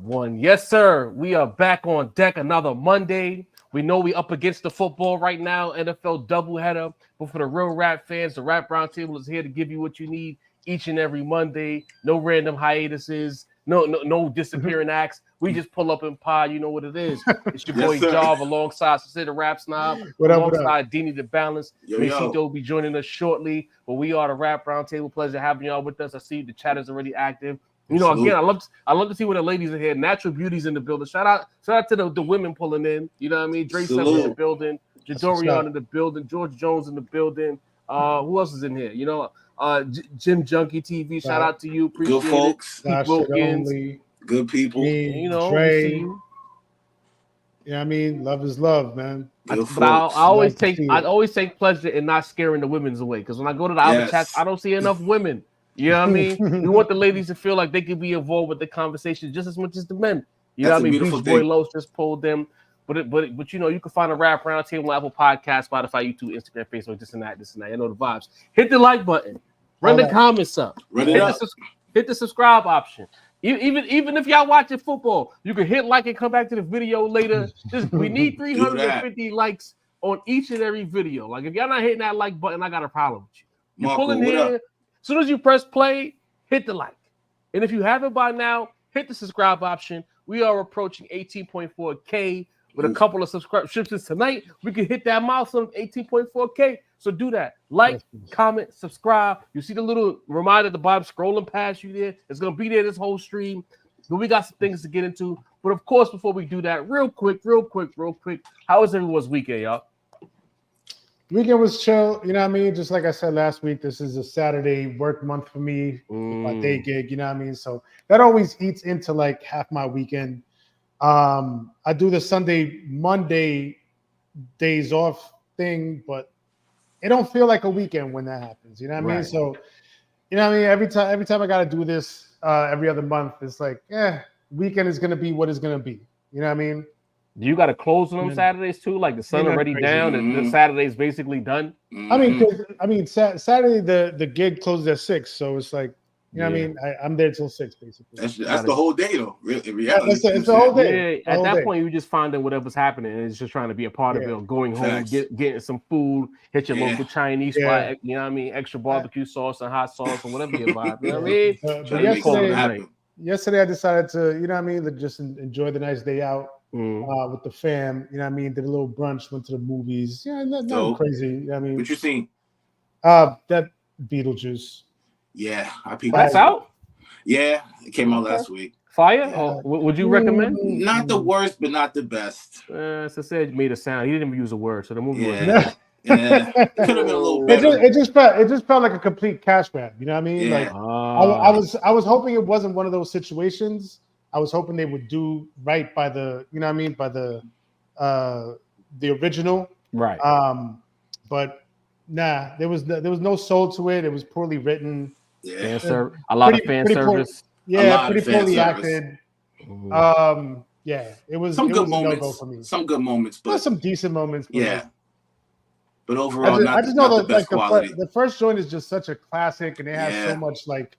One. Yes, sir. We are back on deck another Monday. We know we up against the football right now, NFL doubleheader. But for the real rap fans, the Rap Roundtable is here to give you what you need each and every Monday. No random hiatuses, no disappearing acts. We just pull up and pod. You know what it is. It's your boy Jav alongside Cicada Rap Snob, alongside Dini the Balance. Macito will be joining us shortly. But we are the Rap Roundtable. Pleasure having y'all with us. I see the chat is already active. You know, again, I love to see when the ladies are here. Natural Beauty's in the building. Shout out to the women pulling in. You know what I mean? Dre Seven in the building. Jadorian in the building. George Jones in the building. Who else is in here? You know, Jim Junkie TV. Shout out to you. Appreciate good folks. it. Pete Wilkins. Good people. You know, Dre. we see you. Yeah, I mean, love is love, man. But I always take pleasure in not scaring the women's away, because when I go to the other chats, I don't see enough women. You know what I mean? We want the ladies to feel like they can be involved with the conversation just as much as the men. You know what I mean? Beach Boy Los just pulled them. But you know, you can find a Rap Roundtable on Apple Podcast, Spotify, YouTube, Instagram, Facebook, this and that. You know the vibes. Hit the like button. Run the comments up. Hit the subscribe option. Even if y'all watching football, you can hit like and come back to the video later. We need 350 likes on each and every video. Like, if y'all not hitting that like button, I got a problem with you. You're pulling here. As soon as you press play, hit the like. And if you haven't by now, hit the subscribe option. We are approaching 18.4K with a couple of subscriptions tonight. We can hit that milestone of 18.4K. So do that. Like, comment, subscribe. You see the little reminder at the bottom scrolling past you there. It's going to be there this whole stream. But we got some things to get into. But of course, before we do that, real quick, how was everyone's weekend, y'all? Weekend was chill, you know what I mean? Just like I said last week, this is a Saturday work month for me, my day gig, you know what I mean? So that always eats into like half my weekend. I do the Monday days off thing, but it don't feel like a weekend when that happens, you know what I mean? So, you know what I mean? Every time I got to do this every other month, it's like, weekend is going to be what it's going to be, you know what I mean? You got to close on them Saturdays too, like the sun already down, and the Saturday's basically done. I mean, Saturday the gig closes at 6, so it's like, you know what I mean. I'm there till 6 basically. That's the whole day though. In reality, it's the whole day. Yeah, at that point, you just finding whatever's happening, and it's just trying to be a part of it. Going home, getting some food, hit your local Chinese spot. You know what I mean? Extra barbecue sauce and hot sauce or whatever your vibe. You know what I mean? Yesterday I decided to, you know what I mean, just enjoy the nice day out. With the fam, you know what I mean? Did a little brunch, went to the movies. Yeah, nothing crazy. You know what I mean? What you seen? That Beetlejuice. Yeah, that's out? Yeah, it came out last week. Fire? Or would you recommend? Not the worst, but not the best. So said made a sound. He didn't even use a word, so the movie was it could have been a little better. It just felt like a complete cash grab. You know what I mean? Like I was hoping it wasn't one of those situations. I was hoping they would do right by the, you know what I mean, by the original. Right. But nah, there was no soul to it. It was poorly written. Yeah. A lot of fan service. Pretty poorly acted. Yeah, it was some good moments. No-go for me. Some good moments, but some decent moments. But but overall, I just know that the best quality. The first joint is just such a classic, and it has so much like,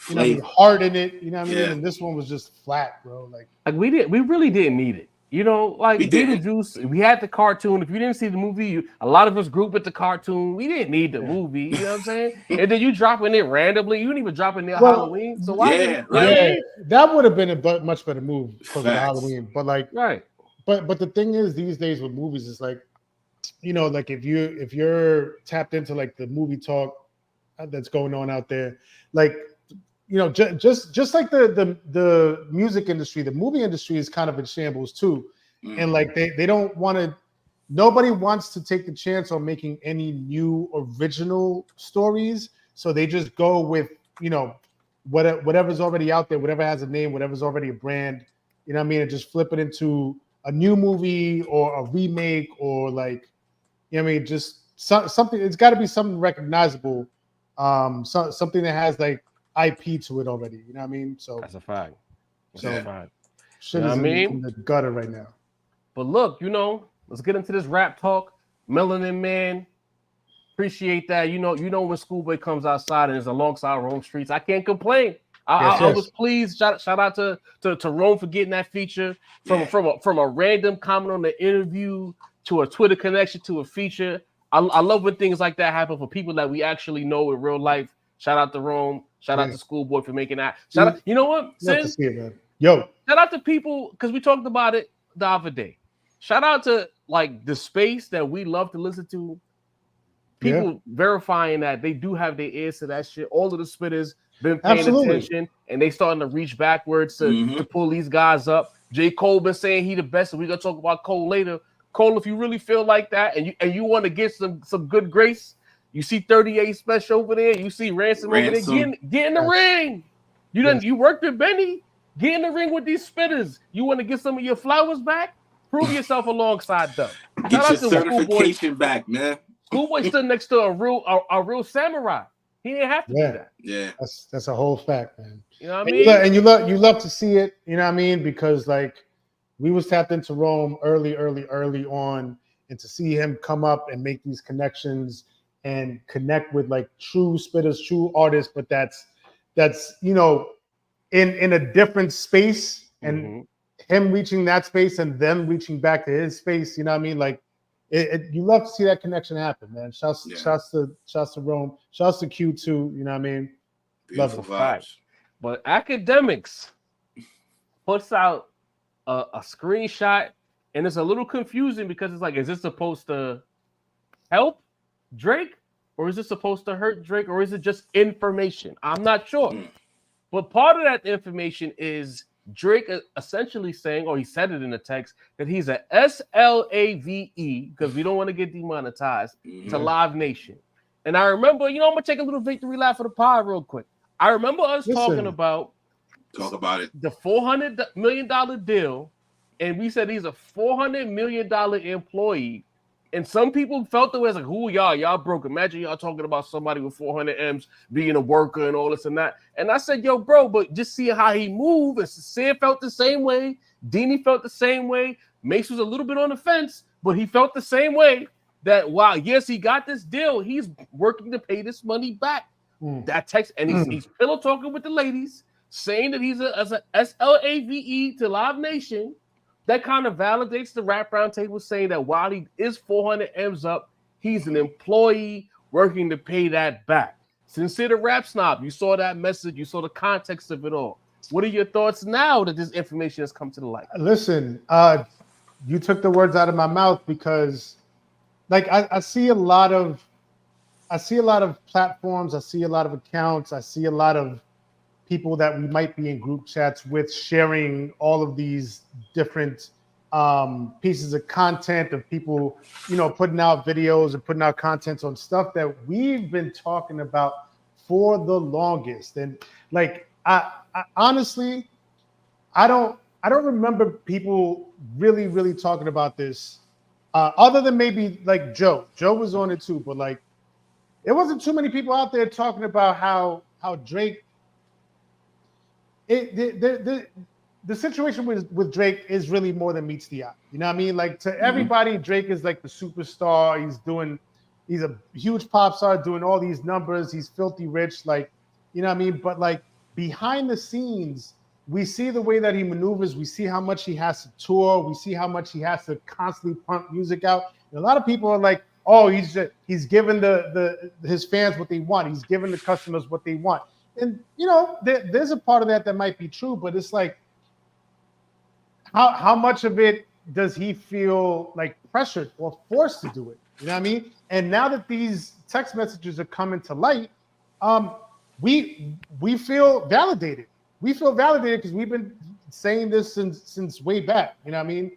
you know, heart in it. You know what I mean? And this one was just flat, bro. Like we really didn't need it. You know, like Beetlejuice, we had the cartoon. If you didn't see the movie, a lot of us group with the cartoon. We didn't need the movie. You know what I'm saying? And then you dropping it randomly. You didn't even drop it near Halloween. So why? That would have been a much better move for Halloween. But like, But the thing is, these days with movies, it's like, you know, like if you're tapped into like the movie talk that's going on out there, like, you know, just like the music industry, the movie industry is kind of in shambles too. And like they don't want to, nobody wants to take the chance on making any new original stories. So they just go with, you know, whatever's already out there, whatever has a name, whatever's already a brand, you know what I mean? And just flip it into a new movie or a remake or like, you know what I mean? Just something, it's got to be something recognizable. Something that has like IP to it already. You know what I mean? So that's a fact. Shit is in the gutter right now. But look, you know, let's get into this rap talk. Melanin Man, appreciate that. You know when Schoolboy comes outside and is alongside Rome Streets, I can't complain. I was pleased. Shout out to Rome for getting that feature from a random comment on the interview to a Twitter connection to a feature. I love when things like that happen for people that we actually know in real life. Shout out to Rome. Shout out to Schoolboy for making that. Shout out. You know what? Love to see it, man. Yo. Shout out to people because we talked about it the other day. Shout out to like the space that we love to listen to. People verifying that they do have their ears to that shit. All of the spitters been paying attention and they starting to reach backwards to pull these guys up. J. Cole been saying he the best, and we're gonna talk about Cole later. Cole, if you really feel like that and you want to get some good grace, you see 38 Special over there, you see Ransom over there, get in the ring. You worked with Benny, get in the ring with these spitters. You want to get some of your flowers back? Prove yourself alongside them. Get your certification back, man. Schoolboy stood next to a real samurai. He didn't have to do that. Yeah, that's a whole fact, man. You know what I mean? And you love to see it. You know what I mean? Because like we was tapped into Rome early on, and to see him come up and make these connections and connect with like true spitters, true artists, but that's you know in a different space, and him reaching that space and them reaching back to his space. You know what I mean? Like. You love to see that connection happen, man. Shouts to Rome. Shouts to Q too. You know what I mean? Beautiful vibes. But Academics puts out a screenshot, and it's a little confusing because it's like, is this supposed to help Drake, or is it supposed to hurt Drake, or is it just information? I'm not sure. But part of that information is Drake essentially saying, or he said it in the text, that he's a SLAVE, because we don't want to get demonetized, to Live Nation. And I remember, I'm going to take a little victory lap for the pod real quick. I remember us talking about it. The $400 million deal, and we said he's a $400 million employee. And some people felt the way, it's like, who y'all broke. Imagine y'all talking about somebody with 400 M's being a worker and all this and that. And I said, yo, bro, but just see how he moved. And Sid felt the same way. Deanie felt the same way. Mace was a little bit on the fence, but he felt the same way that, wow, yes, he got this deal. He's working to pay this money back. That text, and he's pillow talking with the ladies, saying that he's a SLAVE to Live Nation. That kind of validates the Rap Roundtable saying that while he is 400 M's up, he's an employee working to pay that back. Sincere the Rap Snob, you saw that message, you saw the context of it all. What are your thoughts now that this information has come to the light? Listen, you took the words out of my mouth, because like I see a lot of platforms, I see a lot of accounts, I see a lot of people that we might be in group chats with sharing all of these different pieces of content of people, putting out videos and putting out content on stuff that we've been talking about for the longest. And like, I honestly, I don't remember people really talking about this other than maybe like Joe. Joe was on it too, but like, there wasn't too many people out there talking about how Drake. The situation with Drake is really more than meets the eye. You know what I mean? Like, to everybody, Drake is like the superstar. He's a huge pop star doing all these numbers. He's filthy rich, like, you know what I mean? But like behind the scenes, we see the way that he maneuvers. We see how much he has to tour. We see how much he has to constantly pump music out. And a lot of people are like, oh, he's giving his fans what they want. He's giving the customers what they want. And, there's a part of that might be true, but it's like, how much of it does he feel like pressured or forced to do it? You know what I mean? And now that these text messages are coming to light, we feel validated. We feel validated because we've been saying this since way back. You know what I mean?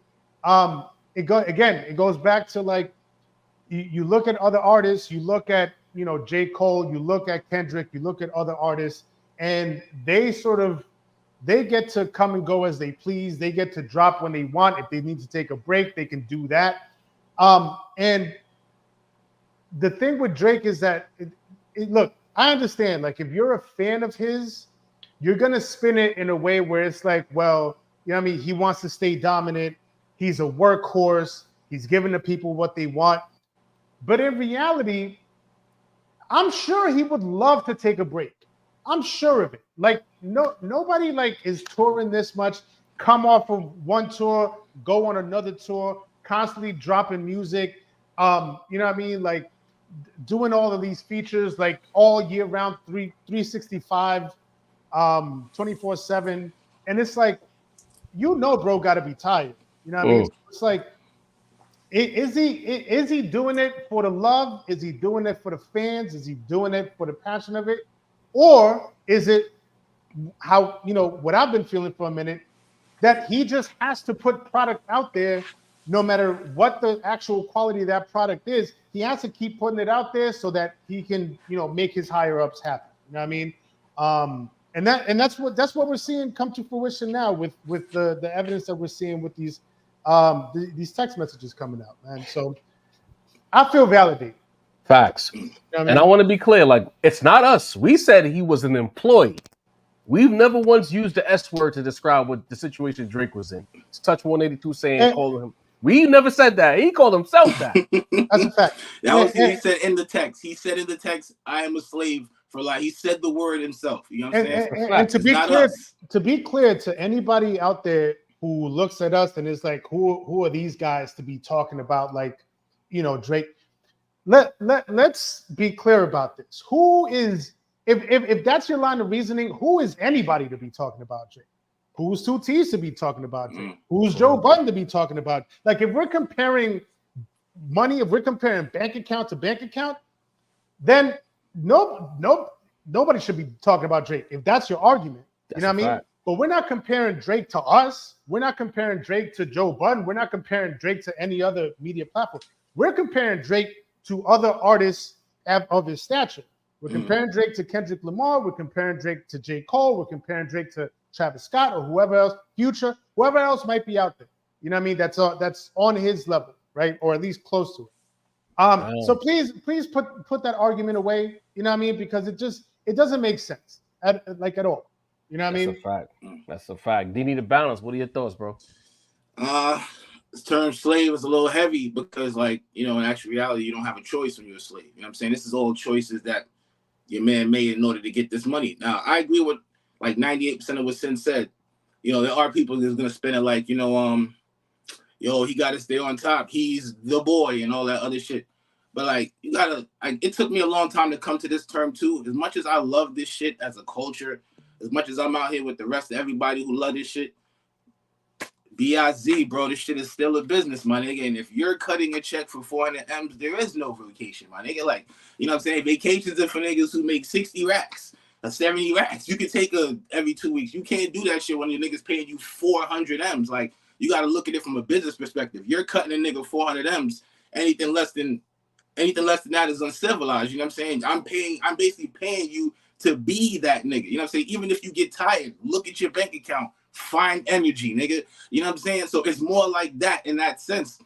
It goes back to like, you look at other artists, you look at, J. Cole, you look at Kendrick, you look at other artists, and they get to come and go as they please. They get to drop when they want. If they need to take a break, they can do that. And the thing with Drake is that, look, I understand, like, if you're a fan of his, you're going to spin it in a way where it's like, well, you know what I mean? He wants to stay dominant. He's a workhorse. He's giving the people what they want. But in reality, I'm sure he would love to take a break. I'm sure of it. Like nobody like is touring this much. Come off of one tour, go on another tour, constantly dropping music. You know what I mean? Like doing all of these features like all year round, 365, 24/7. And it's like, bro, gotta be tired. You know what I mean? It's like, is he doing it for the love? Is he doing it for the fans? Is he doing it for the passion of it? Or is it how, what I've been feeling for a minute, that he just has to put product out there no matter what the actual quality of that product is. He has to keep putting it out there so that he can, make his higher ups happy. You know what I mean? And that's what we're seeing come to fruition now with the evidence that we're seeing with these text messages coming out, man. So I feel validated. Facts. You know what I mean? And I want to be clear, like, it's not us. We said he was an employee. We've never once used the S word to describe what the situation Drake was in. It's Touch 182 saying, calling him. We never said that. He called himself that. That's a fact. That was what he said in the text. He said in the text, I am a slave for life. He said the word himself. You know what I'm saying? And to be clear to anybody out there who looks at us and is like, who are these guys to be talking about, like, Drake? Let's be clear about this. Who is, if that's your line of reasoning, who is anybody to be talking about Drake? Who's Stoute to be talking about Drake? Who's Joe Budden to be talking about? Like, if we're comparing money, if we're comparing bank account to bank account, then nobody should be talking about Drake. If that's your argument, you know what I mean? Fact. But we're not comparing Drake to us. We're not comparing Drake to Joe Budden. We're not comparing Drake to any other media platform. We're comparing Drake to other artists of his stature. We're comparing Drake to Kendrick Lamar. We're comparing Drake to J. Cole. We're comparing Drake to Travis Scott or whoever else, Future, whoever else might be out there. You know what I mean? That's on his level, right? Or at least close to it. So please put that argument away. You know what I mean? Because it doesn't make sense at all. You know what I mean? That's a fact. That's a fact. Do you need a balance? What are your thoughts, bro? This term slave is a little heavy because, like, in actual reality, you don't have a choice when you're a slave. You know what I'm saying? This is all choices that your man made in order to get this money. Now, I agree with like 98% of what Sin said. There are people that's gonna spin it like, he got to stay on top. He's the boy and all that other shit. But like, it took me a long time to come to this term too. As much as I love this shit as a culture, as much as I'm out here with the rest of everybody who love this shit, B.I.Z., bro, this shit is still a business, my nigga. And if you're cutting a check for 400 M's, there is no vacation, my nigga. Like, you know what I'm saying? Vacations are for niggas who make 60 racks or 70 racks. You can take every 2 weeks. You can't do that shit when your nigga's paying you 400 M's. Like, you got to look at it from a business perspective. You're cutting a nigga 400 M's. Anything less than that is uncivilized. You know what I'm saying? I'm basically paying you to be that nigga. You know what I'm saying? Even if you get tired, look at your bank account. Find energy, nigga. You know what I'm saying? So it's more like that in that sense.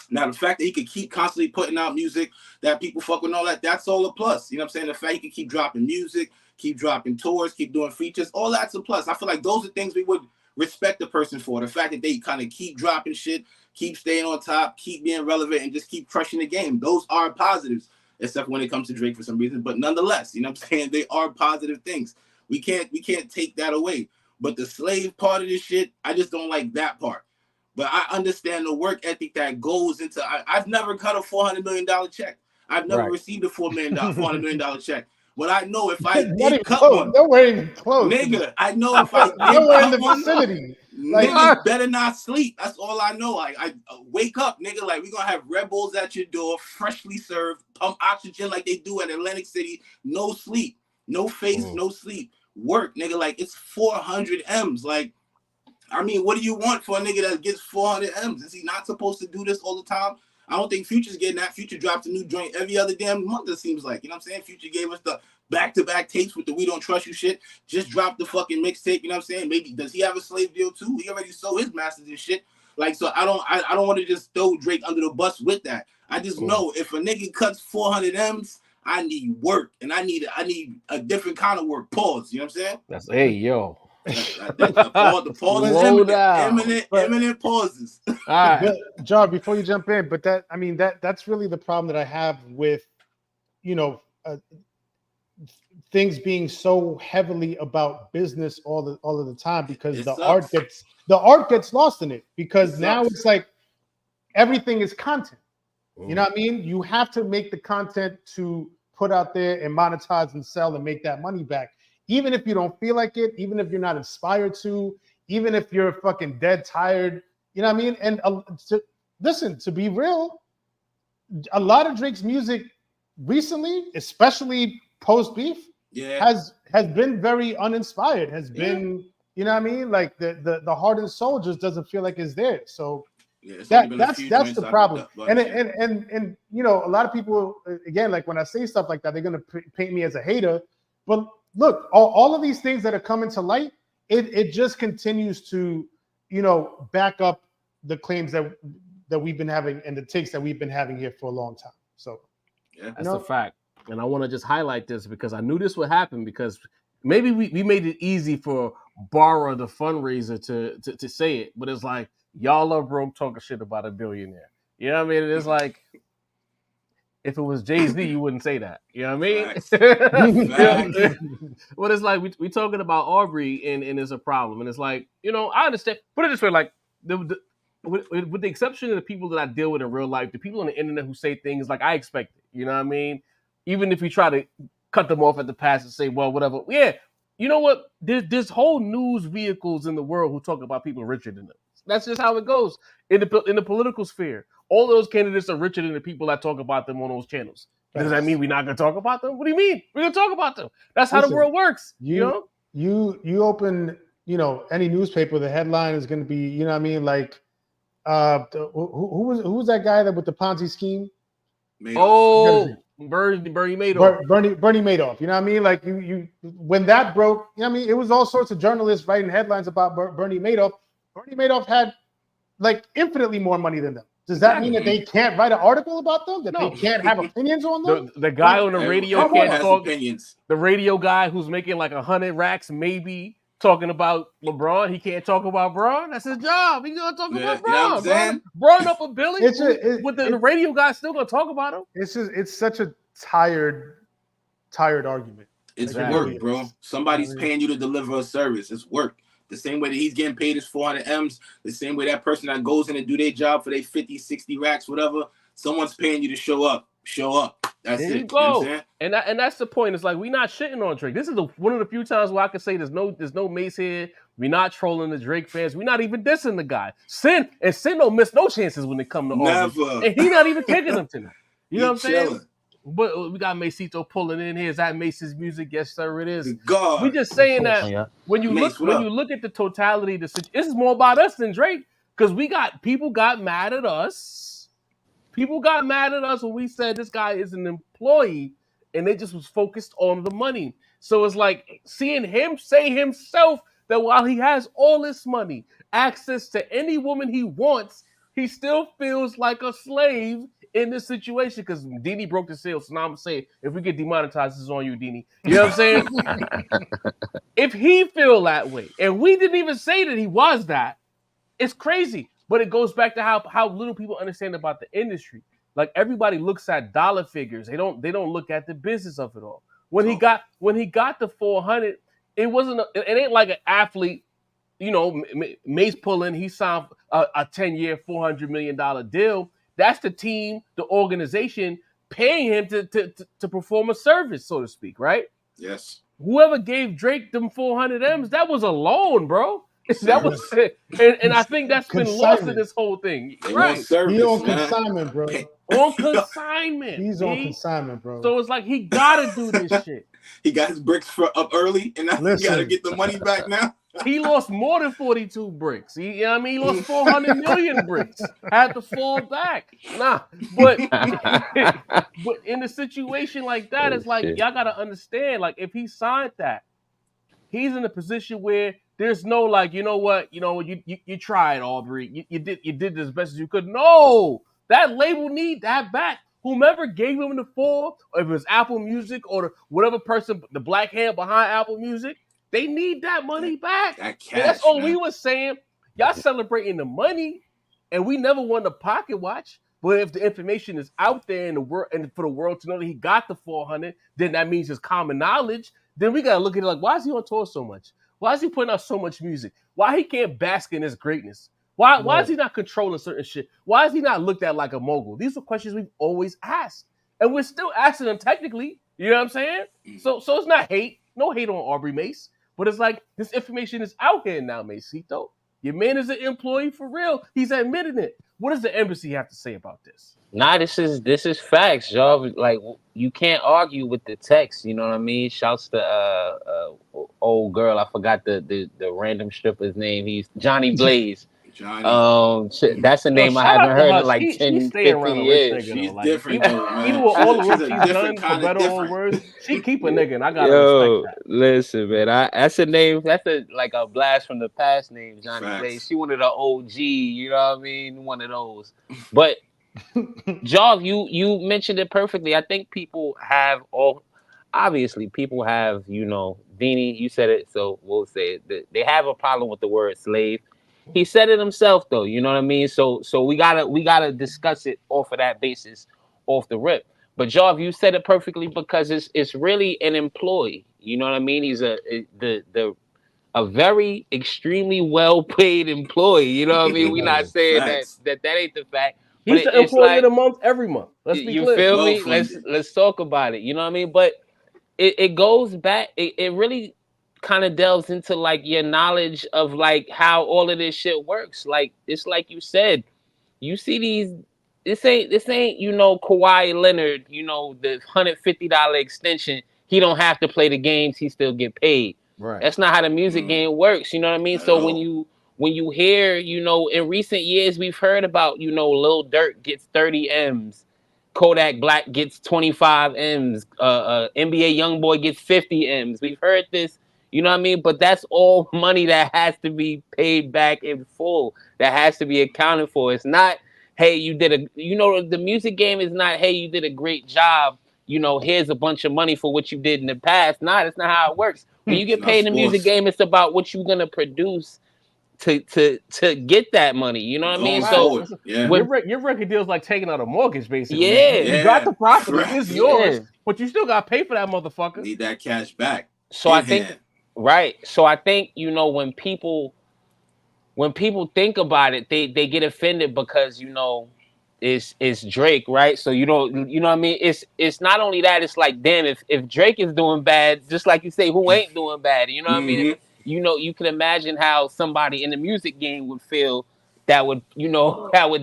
Now, the fact that he could keep constantly putting out music that people fuck with and all that, that's all a plus. You know what I'm saying? The fact he could keep dropping music, keep dropping tours, keep doing features, all that's a plus. I feel like those are things we would respect the person for. The fact that they kind of keep dropping shit, keep staying on top, keep being relevant, and just keep crushing the game. Those are positives, except when it comes to Drake for some reason. But nonetheless, you know what I'm saying? They are positive things. We can't take that away. But the slave part of this shit, I just don't like that part. But I understand the work ethic that goes into. I've never cut a $400 million check. I've never received a $400 million check. But I know if I did cut one, nowhere even close, nigga. I know if I did cut one, like, niggas better not sleep. That's all I know. Like, I wake up, nigga. Like, we gonna have Red Bulls at your door, freshly served, pump oxygen like they do at Atlantic City. No sleep, no face, no sleep. Work, nigga. Like, it's 400 M's. Like, I mean, what do you want for a nigga that gets 400 M's? Is he not supposed to do this all the time? I don't think Future's getting that. Future drops a new joint every other damn month, it seems like. You know what I'm saying? Future gave us the back-to-back tapes with the We Don't Trust You shit. Just dropped the fucking mixtape, you know what I'm saying? Maybe, does he have a slave deal too? He already sold his masters and shit. Like, so I don't want to just throw Drake under the bus with that. I just know if a nigga cuts 400 M's, I need work, and I need a different kind of work. Pause. You know what I'm saying? That's yo. The pause is imminent pauses. All right, John, before you jump in, but that's really the problem that I have with, things being so heavily about business all of the time because the sucks. art gets lost in it because now sucks. it's like everything is content. You know what I mean? You have to make the content to put out there and monetize and sell and make that money back. Even if you don't feel like it, even if you're not inspired to, even if you're fucking dead tired, you know what I mean? And to be real, a lot of Drake's music recently, especially post beef, has been very uninspired, has been, you know what I mean? Like the hardened soldiers doesn't feel like it's there. So that's the problem. And you know, a lot of people, again, like when I say stuff like that, they're gonna paint me as a hater. But look, all of these things that are coming to light, it just continues to, you know, back up the claims that we've been having and the takes that we've been having here for a long time. So that's a fact. And I want to just highlight this because I knew this would happen because maybe we made it easy for Barra, the fundraiser, to say it, but it's like, y'all love broke talking shit about a billionaire. You know what I mean? It's like, if it was Jay-Z, you wouldn't say that. You know what I mean? But it's like, we talking about Aubrey and it's a problem. And it's like, you know, I understand. Put it this way, like, with the exception of the people that I deal with in real life, the people on the internet who say things like I expect it. You know what I mean? Even if you try to cut them off at the pass and say, well, whatever. Yeah, you know what? There's whole news vehicles in the world who talk about people richer than them. That's just how it goes in the political sphere. All those candidates are richer than the people that talk about them on those channels. Does that mean we're not going to talk about them? What do you mean? We're going to talk about them. That's how the world works. You open, you know, any newspaper, the headline is going to be, you know what I mean? Like, who was that guy that with the Ponzi scheme? Bernie Madoff. Bernie Madoff. You know what I mean? Like you when that broke, you know what I mean? It was all sorts of journalists writing headlines about Bernie Madoff. Bernie Madoff had like infinitely more money than them. Does that mean that they can't write an article about them? That they can't have opinions on them? The guy on the radio can't talk. Opinions. The radio guy who's making like 100 racks, maybe talking about LeBron. He can't talk about Braun. That's his job. He's gonna talk about Braun. You know what I'm saying? Braun up a billy. But the radio guy's still gonna talk about him. It's such a tired argument. It's work, bro. Somebody's paying you to deliver a service. It's work. The same way that he's getting paid his 400 M's, the same way that person that goes in and do their job for their 50, 60 racks, whatever, someone's paying you to show up. Show up. That's there it. You go. You know and that's the point. It's like, we're not shitting on Drake. This is one of the few times where I can say there's no Mace here. We're not trolling the Drake fans. We're not even dissing the guy. Sin don't miss no chances when it come to Never. And he's not even taking them tonight. You know what I'm saying? But we got Macito pulling in here. Is that Mace's music? Yes, sir, it is. God. We just saying that when you look at the totality of the situation, this is more about us than Drake, because people got mad at us. People got mad at us when we said this guy is an employee, and they just was focused on the money. So it's like seeing him say himself that while he has all this money, access to any woman he wants, he still feels like a slave in this situation, because Dini broke the seal. So now I'm saying, if we get demonetized, this is on you, Dini. You know what I'm saying? If he feel that way, and we didn't even say that he was that, it's crazy. But it goes back to how little people understand about the industry. Like, everybody looks at dollar figures. They don't look at the business of it all. When he got the 400, it ain't like an athlete. You know, Mace pulling, he signed a 10-year, $400 million deal. That's the team, the organization paying him to perform a service, so to speak, right? Yes. Whoever gave Drake them 400 M's, that was a loan, bro. That was it. And I think that's been lost in this whole thing. Right. He's on consignment, bro. On consignment. He's on consignment, bro. So it's like, he gotta do this shit. He got his bricks up early, and now he gotta get the money back now. He lost more than 42 bricks. He lost 400 million bricks. Had to fall back. Nah, but in a situation like that, it's like, y'all gotta understand. Like, if he signed that, he's in a position where there's no like, you know what, you tried, Aubrey. You did as best as you could. No, that label need that back. Whomever gave him the 4, or if it was Apple Music or whatever person, the black hand behind Apple Music, they need that money back. That cash, and that's all we was saying. Y'all celebrating the money, and we never won the pocket watch. But if the information is out there in the world, and for the world to know that he got the 400, then that means it's common knowledge. then we gotta look at it like, why is he on tour so much? Why is he putting out so much music? Why he can't bask in his greatness? Why is he not controlling certain shit? Why is he not looked at like a mogul? These are questions we've always asked, and we're still asking them technically. You know what I'm saying? So it's not hate, no hate on Aubrey Mace, but it's like this information is out here now, Macito. Your man is an employee for real. He's admitting it. What does the embassy have to say about this? Nah, this is facts, y'all. Like, you can't argue with the text. You know what I mean? Shouts to old girl. I forgot the random stripper's name. He's Jhonni Blaze. Jhonni. That's a name I haven't heard in like 10, 15 years. She's different though, man. Even with all the work she's done, for better or worse, she keep a nigga, and I gotta respect that. Listen, man, that's a name. That's like a blast from the past name, Jhonni Blaze. She one of the OG. You know what I mean? One of those. But Jav, you mentioned it perfectly. I think people have obviously people have, Beanie, you said it, so we'll say it. They have a problem with the word slave. He said it himself though, you know what I mean? So we gotta discuss it off of that basis, off the rip. But Jav, you said it perfectly because it's really an employee. You know what I mean? He's a very extremely well paid employee. You know what I mean? We're not saying that ain't the fact. He's the employee of the month every month. Let's be clear. Feel me? Let's talk about it. You know what I mean? But it goes back. It really kind of delves into like your knowledge of like how all of this shit works. Like it's like you said, you see these. This ain't Kawhi Leonard. The $150 extension. He don't have to play the games. He still get paid. Right. That's not how the music game works. You know what I mean? So when you hear, in recent years, we've heard about, Lil Durk gets 30 M's, Kodak Black gets 25 M's, NBA Youngboy gets 50 M's. We've heard this, you know what I mean? But that's all money that has to be paid back in full, that has to be accounted for. It's not, hey, the music game is not, hey, you did a great job. Here's a bunch of money for what you did in the past. Nah, that's not how it works. When you get paid in the music game, it's about what you're gonna produce to get that money. You know what I mean? So your record deal is like taking out a mortgage, basically. Yeah. You got the profit, it's yours, but you still got to pay for that motherfucker. Need that cash back. So I think, right. So I think, when people think about it, they get offended because, it's Drake, right? So you know what I mean? It's not only that, it's like, damn, if Drake is doing bad, just like you say, who ain't doing bad? You know what I mean? You can imagine how somebody in the music game would feel that would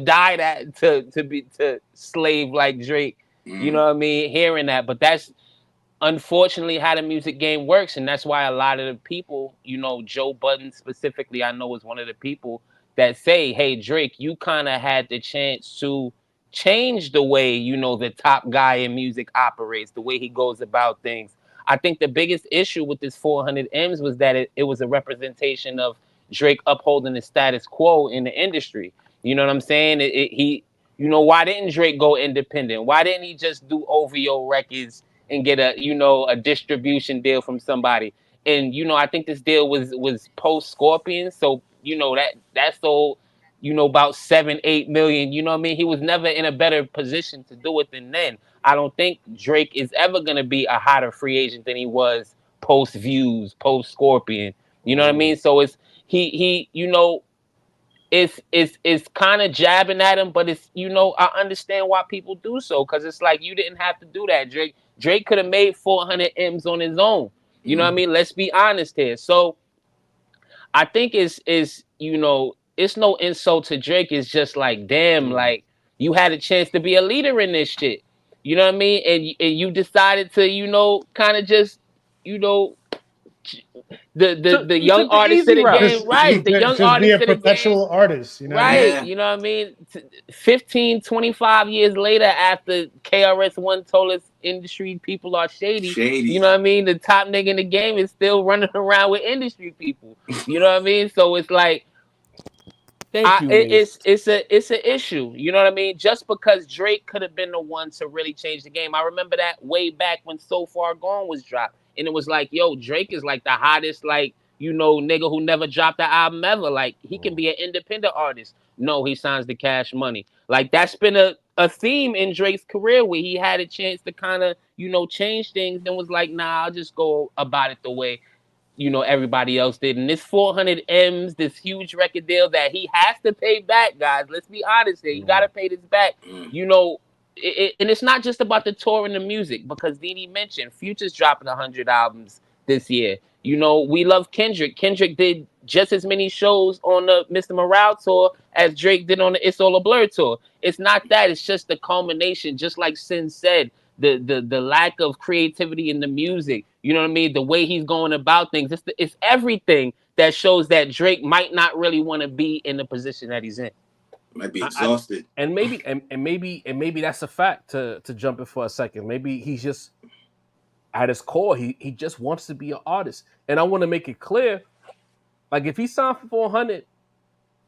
die to slave like Drake. You know what I mean? Hearing that, but that's unfortunately how the music game works, and that's why a lot of the people, Joe Budden specifically, I know is one of the people that say, hey, Drake, you kind of had the chance to change the way, the top guy in music operates, the way he goes about things. I think the biggest issue with this 400 M's was that it was a representation of Drake upholding the status quo in the industry. You know what I'm saying? Why didn't Drake go independent? Why didn't he just do OVO records and get a distribution deal from somebody? And, I think this deal was post Scorpion. So, that's sold, about 7-8 million. You know what I mean? He was never in a better position to do it than then. I don't think Drake is ever going to be a hotter free agent than he was post Views, post Scorpion. You know what I mean? So it's it's kind of jabbing at him, but it's, I understand why people do so, because it's like, you didn't have to do that, Drake. Drake could have made 400 M's on his own. You know what I mean? Let's be honest here. So I think it's no insult to Drake. It's just like, damn, like, you had a chance to be a leader in this shit. You know what I mean? And you decided to, kind of just, the young artist of the game, right? The young artist of the game. Perpetual artist, right? Yeah. You know what I mean? 15, 25 years later, after KRS-One told us industry people are shady. You know what I mean? The top nigga in the game is still running around with industry people. You know what I mean? So it's like, it's an issue. You know what I mean? Just because Drake could have been the one to really change the game. I remember that way back when So Far Gone was dropped. And it was like, yo, Drake is like the hottest, like, nigga who never dropped an album ever. Like, he can be an independent artist. No, he signs the Cash Money. Like, that's been a theme in Drake's career where he had a chance to kind of, change things, then was like, nah, I'll just go about it the way, everybody else did. And this 400 M's, this huge record deal that he has to pay back, guys. Let's be honest here. You got to pay this back. And it's not just about the tour and the music, because Dini mentioned Future's dropping 100 albums this year. We love Kendrick. Kendrick did just as many shows on the Mr. Morale tour as Drake did on the It's All a Blur tour. It's not that. It's just the culmination, just like Sin said, the lack of creativity in the music. You know what I mean? The way he's going about things. It's everything that shows that Drake might not really want to be in the position that he's in. Might be exhausted. And maybe that's a fact, to jump in for a second. Maybe he's just, at his core, he just wants to be an artist. And I want to make it clear, like, if he signed for 400,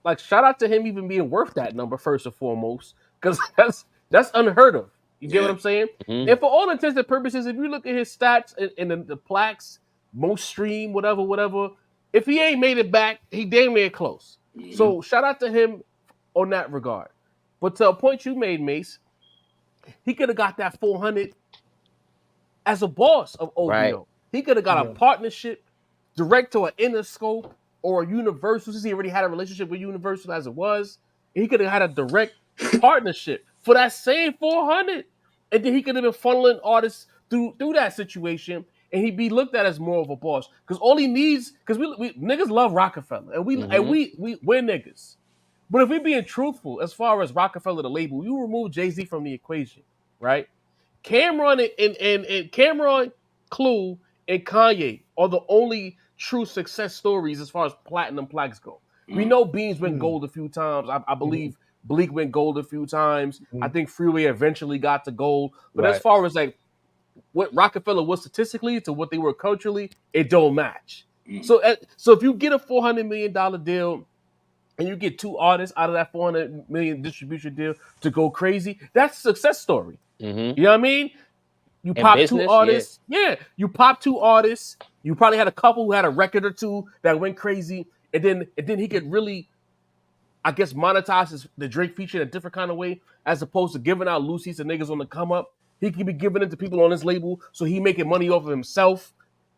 like, shout out to him even being worth that number first and foremost, because that's unheard of. You get what I'm saying? Mm-hmm. And for all intents and purposes, if you look at his stats and the plaques, most stream, whatever, if he ain't made it back, he damn near close. Mm-hmm. So shout out to him on that regard. But to a point you made, Mace, he could have got that 400 as a boss of OVO. Right. He could have got a partnership direct to an Interscope or a Universal, since he already had a relationship with Universal as it was. He could have had a direct partnership for that same 400. And then he could have been funneling artists through that situation, and he'd be looked at as more of a boss. Because all he needs, because we niggas love Rockefeller, and we're niggas. But if we're being truthful, as far as Rockefeller, the label, you remove Jay-Z from the equation, right? Cameron and Cameron, Clue, and Kanye are the only true success stories as far as platinum plaques go. We know Beans went gold a few times. I believe Bleak went gold a few times. I think Freeway eventually got to gold. But as far as like what Rockefeller was statistically to what they were culturally, it don't match. So if you get a $400 million deal and you get two artists out of that $400 million distribution deal to go crazy, that's a success story. You know what I mean? You pop two artists. Yeah, you pop two artists. You probably had a couple who had a record or two that went crazy. And then he could really, I guess, monetize the Drake feature in a different kind of way, as opposed to giving out Lucy's to niggas on the come up. He could be giving it to people on his label, so he making money off of himself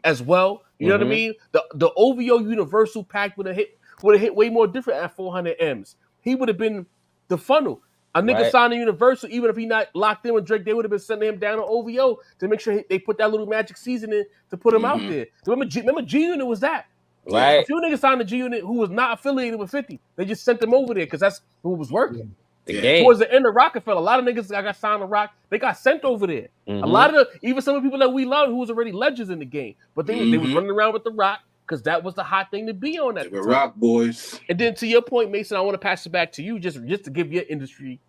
as well. You know what I mean? The OVO Universal pack would have hit way more different at 400 M's. He would have been the funnel. A nigga signed a Universal, even if he not locked in with Drake, they would have been sending him down to OVO to make sure they put that little magic season in to put him out there. So remember G-Unit was that. Right. A few niggas signed to G-Unit who was not affiliated with 50. They just sent them over there because that's who was working. The game. Towards the end of Rockefeller, a lot of niggas that got signed to Rock, they got sent over there. A lot of even some of the people that we love who was already legends in the game, but they was running around with the Rock because that was the hot thing to be on that. The Rock boys. And then to your point, Mason, I want to pass it back to you just to give your industry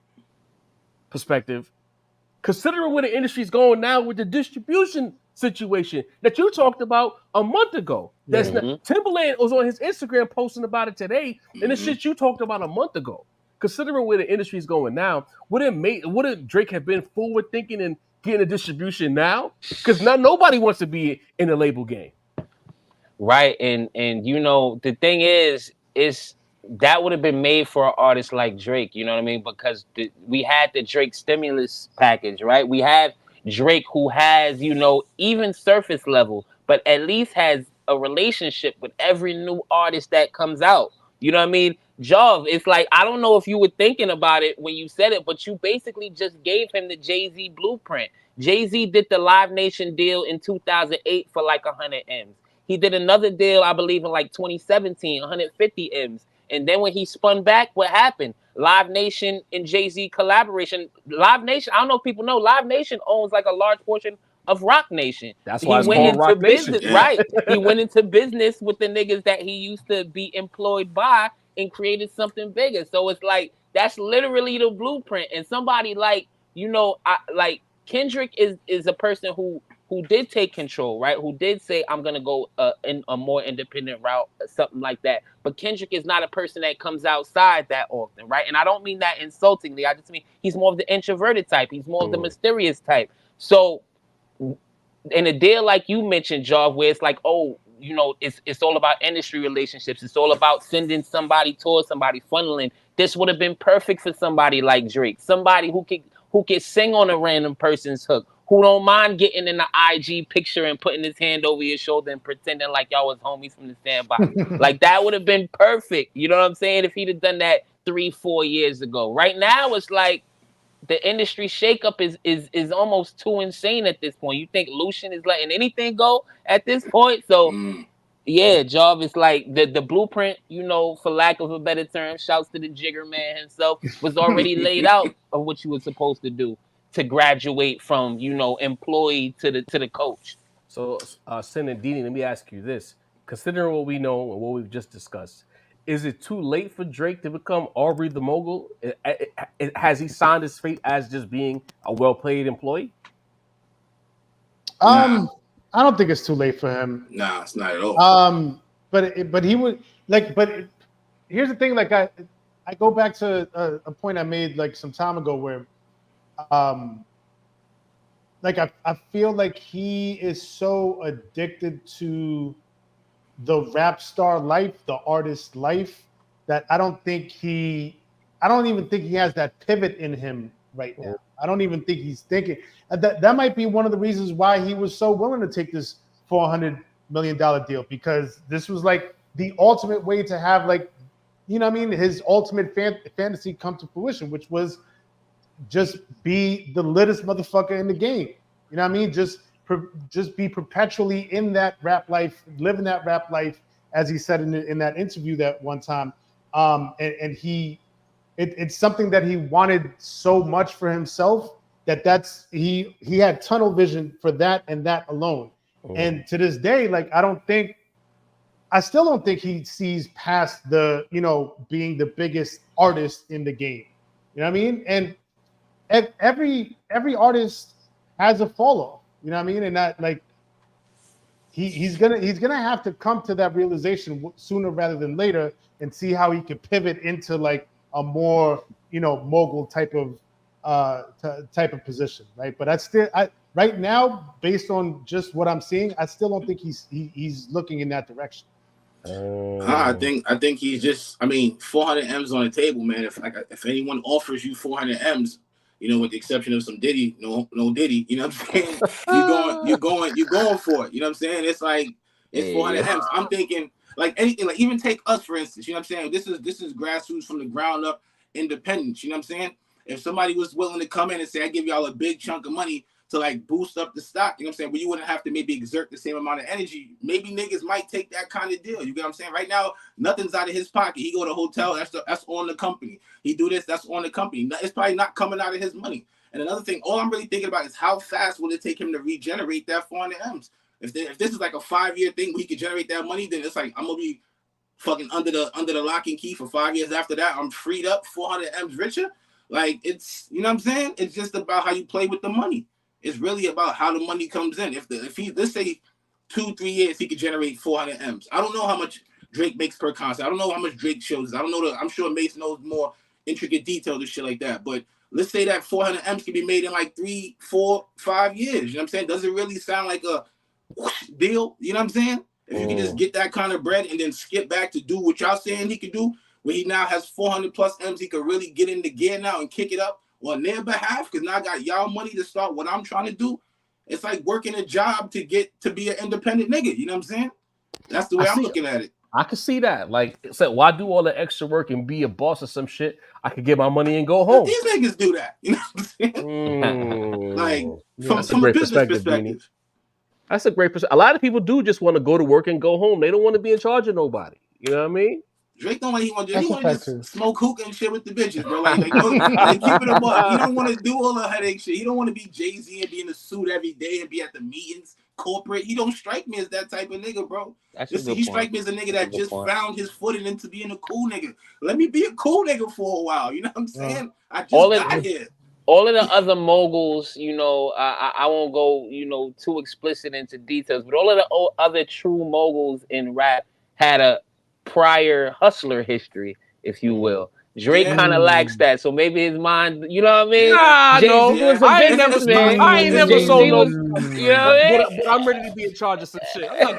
perspective. Considering where the industry's going now with the distribution situation that you talked about a month ago. Timberland was on his Instagram posting about it today, and the shit you talked about a month ago. Considering where the industry's going now, wouldn't Drake have been forward thinking and getting a distribution now? Because now nobody wants to be in the label game. Right, and the thing is that would have been made for an artist like Drake, you know what I mean? Because we had the Drake stimulus package, right? We have Drake who has, even surface level, but at least has a relationship with every new artist that comes out. You know what I mean? Jov, it's like, I don't know if you were thinking about it when you said it, but you basically just gave him the Jay-Z blueprint. Jay-Z did the Live Nation deal in 2008 for like 100 M's. He did another deal, I believe, in like 2017, 150 M's. And then when he spun back, what happened? Live Nation and Jay-Z collaboration. Live Nation, I don't know if people know, Live Nation owns like a large portion of Rock Nation. That's why he went into Rock business, Nation. Right? He went into business with the niggas that he used to be employed by and created something bigger. So it's like, that's literally the blueprint. And somebody like, Kendrick is a person who did take control, right? Who did say, I'm going to go in a more independent route, something like that. But Kendrick is not a person that comes outside that often, right? And I don't mean that insultingly. I just mean he's more of the introverted type. He's more of the mysterious type. So in a deal like you mentioned, Jaw, where it's like, oh, you know, it's all about industry relationships. It's all about sending somebody towards somebody, funneling. This would have been perfect for somebody like Drake, somebody who could sing on a random person's hook, who don't mind getting in the IG picture and putting his hand over your shoulder and pretending like y'all was homies from the sandbox. Like that would have been perfect. You know what I'm saying? If he'd have done that 3-4 years ago. Right now, it's like the industry shakeup is almost too insane at this point. You think Lucian is letting anything go at this point? So yeah, Job is like the blueprint, you know, for lack of a better term, shouts to the Jigger man himself, was already laid out of what you were supposed to do to graduate from, you know, employee to the coach. So, Sin and Dini, let me ask you this: considering what we know and what we've just discussed, is it too late for Drake to become Aubrey the Mogul? Has he signed his fate as just being a well-paid employee? I don't think it's too late for him. Nah, it's not at all. But he would like. But here's the thing: like I go back to a point I made like some time ago where, like I feel like he is so addicted to the rap star life, the artist life, that I don't even think he has that pivot in him right now. I don't even think he's thinking that might be one of the reasons why he was so willing to take this $400 million deal, because this was like the ultimate way to have, like, you know what I mean, his ultimate fantasy come to fruition, which was just be the littest motherfucker in the game. You know what I mean? Just be perpetually in that rap life, living that rap life, as he said in that interview that one time. And it's something that he wanted so much for himself that he had tunnel vision for that and that alone. And to this day, like I still don't think he sees past the, you know, being the biggest artist in the game. You know what I mean? And every artist has a fall off. You know what I mean? And that, like, he's gonna have to come to that realization sooner rather than later, and see how he could pivot into like a more, you know, mogul type of position, right? But right now, based on just what I'm seeing, I still don't think he's looking in that direction. I think he's just. I mean, 400 M's on the table, man. If anyone offers you 400 M's, you know, with the exception of some Diddy, no Diddy, you know what I'm saying? you're going for it. You know what I'm saying? It's like it's 400 M's. I'm thinking like anything, like even take us for instance. You know what I'm saying? This is grassroots from the ground up independence. You know what I'm saying? If somebody was willing to come in and say, I give y'all a big chunk of money to like boost up the stock, you know what I'm saying? But you wouldn't have to maybe exert the same amount of energy. Maybe niggas might take that kind of deal. You get what I'm saying? Right now, nothing's out of his pocket. He go to a hotel, that's on the company. He do this, that's on the company. It's probably not coming out of his money. And another thing, all I'm really thinking about is how fast will it take him to regenerate that 400 M's? If this is like a 5-year thing where he could generate that money, then it's like I'm gonna be fucking under the lock and key for 5 years after that. I'm freed up, 400 M's richer. Like, it's, you know what I'm saying? It's just about how you play with the money. It's really about how the money comes in. If he, let's say 2-3 years, he could generate 400 M's. I don't know how much Drake makes per concert. I don't know how much Drake shows. I don't know. I'm sure Mace knows more intricate details and shit like that. But let's say that 400 M's can be made in like 3, 4, 5 years. You know what I'm saying? Does it really sound like a deal? You know what I'm saying? If you can just get that kind of bread and then skip back to do what y'all saying he could do, where he now has 400 plus M's, he could really get into gear now and kick it up on their behalf, because now I got y'all money to start what I'm trying to do. It's like working a job to get to be an independent nigga. You know what I'm saying? That's the way I'm looking at it. I can see that. Like, so why do all the extra work and be a boss or some shit? I could get my money and go home. But these niggas do that. You know what I'm saying? Like, from a business perspective. That's a great perspective. A lot of people do just want to go to work and go home. They don't want to be in charge of nobody. You know what I mean? Drake don't want. He want to just smoke hookah and shit with the bitches, bro. Like keep it a buck. He don't want to do all the headache shit. He don't want to be Jay-Z and be in a suit every day and be at the meetings, corporate. He don't strike me as that type of nigga, bro. He strike me as a nigga that just found his footing into being a cool nigga. Let me be a cool nigga for a while. You know what I'm saying? I just got here. All of the other moguls, you know, I won't go, you know, too explicit into details, but all of the other true moguls in rap had a prior hustler history, if you will. Drake kind of lacks that, so maybe his mind, you know what I mean? Nah, Jay-Z no, was a I ain't never sold Jay-Z no. was, you know what I mean? But I'm ready to be in charge of some shit. I'm not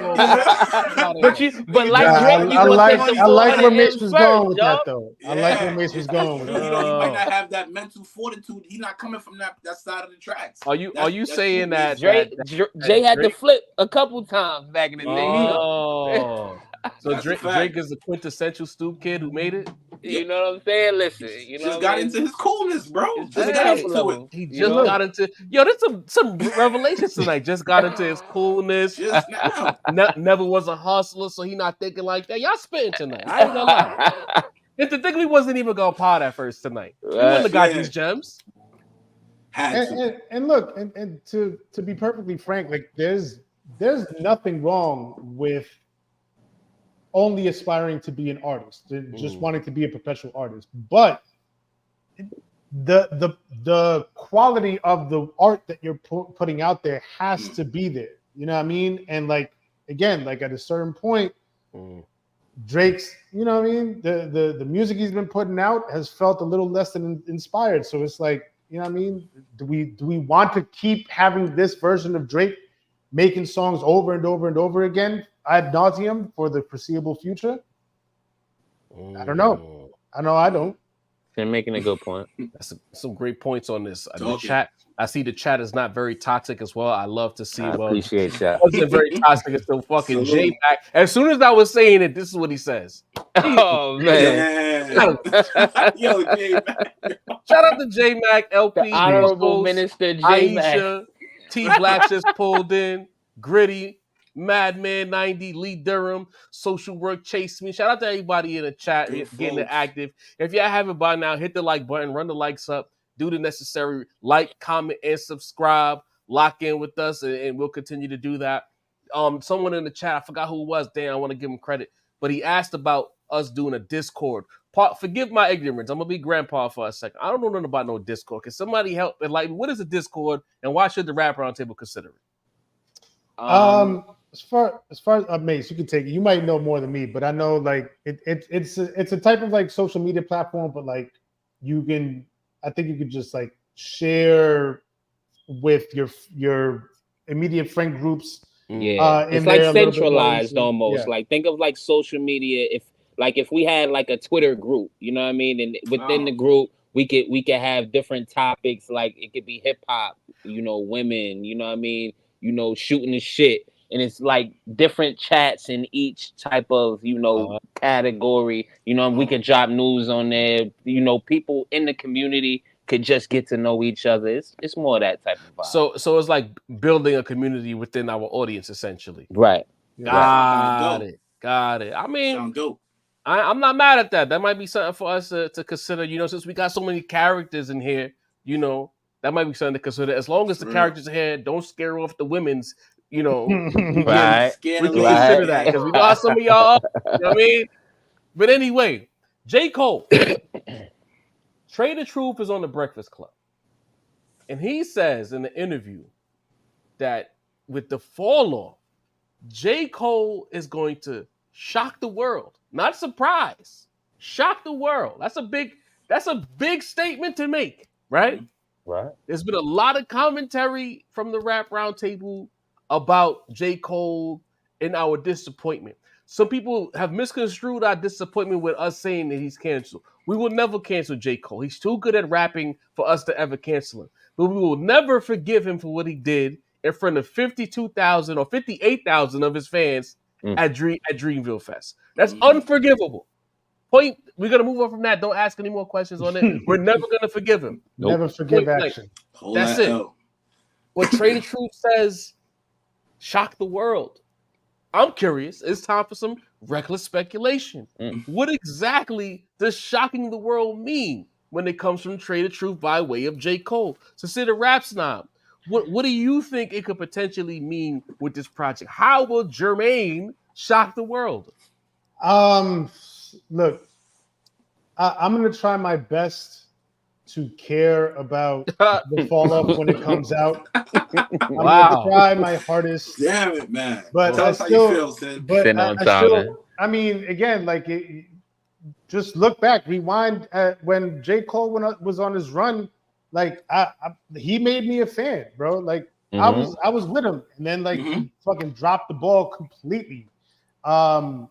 going to. But like Drake, you gonna take the I like where 400 Mace M's was first, going with yo. that though. I like where Mace was going with that. You know, he might not have that mental fortitude. He's not coming from that side of the tracks. Are you saying that Jay had to flip a couple times back in the day? Oh, so Drake is the quintessential Stoute kid who made it. You know what I'm saying? Listen, you know, just got into his coolness, bro. Just got into it. He just got into. Yo, there's some revelations tonight. Just got into his coolness. Just now. Never was a hustler, so he not thinking like that. Y'all spitting tonight. I ain't gonna lie. If the thing we wasn't even gonna pod at first tonight, we wouldn't have got these gems. And look, and to be perfectly frank, like there's nothing wrong with only aspiring to be an artist, just wanting to be a perpetual artist, but the quality of the art that you're putting out there has to be there. You know what I mean? And like again, like at a certain point, Drake's, you know what I mean, the music he's been putting out has felt a little less than inspired. So it's like, you know what I mean? Do we want to keep having this version of Drake making songs over and over and over again ad nauseum for the foreseeable future? I don't know. I don't. You're making a good point. That's some great points on this. The chat. I see the chat is not very toxic as well. I love to see. I appreciate that. Wasn't very toxic until fucking J Mac. As soon as I was saying it, this is what he says. Oh man! Yo, J Mac. Shout out to J Mac, LP, the Honorable Minister J Mac, Aisha, T Black just pulled in, Gritty, Madman 90, Lee Durham, Social Work Chase Me. Shout out to everybody in the chat getting it active. If y'all haven't by now, hit the like button, run the likes up. Do the necessary like, comment, and subscribe. Lock in with us, and we'll continue to do that. Someone in the chat, I forgot who it was. Damn, I want to give him credit, but he asked about us doing a Discord. Forgive my ignorance. I'm gonna be grandpa for a second. I don't know nothing about no Discord. Can somebody help enlighten? What is a Discord, and why should the Rap Roundtable consider it? As far as Mace, you can take it. You might know more than me, but I know like it's a type of like social media platform, but like I think you could just like share with your immediate friend groups. Yeah, it's like centralized almost. Yeah. Like think of like social media. If we had like a Twitter group, you know what I mean, and within the group we could have different topics. Like it could be hip hop, you know, women, you know what I mean, you know, shooting the shit. And it's like different chats in each type of, you know, category. You know, we could drop news on there. You know, people in the community could just get to know each other. It's more of that type of vibe. So it's like building a community within our audience, essentially. Right. Got it. I mean, sound dope. I'm not mad at that. That might be something for us to consider. You know, since we got so many characters in here, you know, that might be something to consider. As long as the characters are here, don't scare off the women's. You know, right? We can consider that because we got some of y'all up. You know what I mean? But anyway, J. Cole, Trey the Truth is on the Breakfast Club, and he says in the interview that with the fall off, J. Cole is going to shock the world. Not surprise, shock the world. That's a big statement to make, right? Right. There's been a lot of commentary from the Rap Roundtable about J. Cole and our disappointment. Some people have misconstrued our disappointment with us saying that he's canceled. We will never cancel J. Cole. He's too good at rapping for us to ever cancel him. But we will never forgive him for what he did in front of 52,000 or 58,000 of his fans at Dreamville Fest. That's unforgivable. Point. We're going to move on from that. Don't ask any more questions on it. We're never going to forgive him. Never forgive action. That's it. What Trey the Truth says, shock the world. I'm curious. It's time for some reckless speculation. What exactly does shocking the world mean when it comes from Trey the Truth by way of J. Cole? So, say the rap snob. What do you think it could potentially mean with this project? How will Jermaine shock the world? Look, I'm going to try my best to care about the fall off when it comes out. I'm gonna try my hardest. Damn it, man. But tell us how you feel, Sid. But I mean, again, like just look back, rewind when J. Cole was on his run. Like he made me a fan, bro. Like I was with him, and then like he fucking dropped the ball completely. And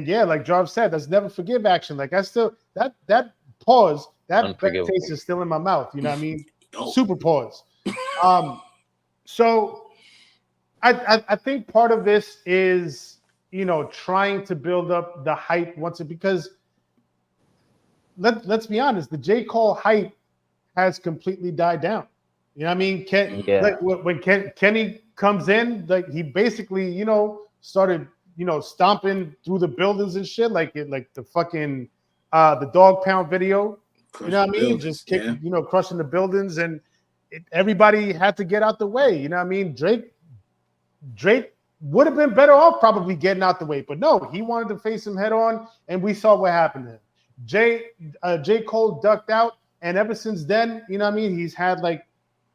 yeah, like Jarv said, that's never forgive action. Like I still that pause, that taste is still in my mouth. You know what I mean? Super pause. So I think part of this is, you know, trying to build up the hype because let's be honest, the J. Cole hype has completely died down. You know what I mean? Like when Kenny comes in, like he basically, you know, started, you know, stomping through the buildings and shit, like the fucking the dog pound video. You know what I mean? Just kicking, you know, crushing the buildings, and everybody had to get out the way. You know what I mean? Drake would have been better off probably getting out the way, but no, he wanted to face him head on, and we saw what happened to him. J. Cole ducked out, and ever since then, you know what I mean, he's had like,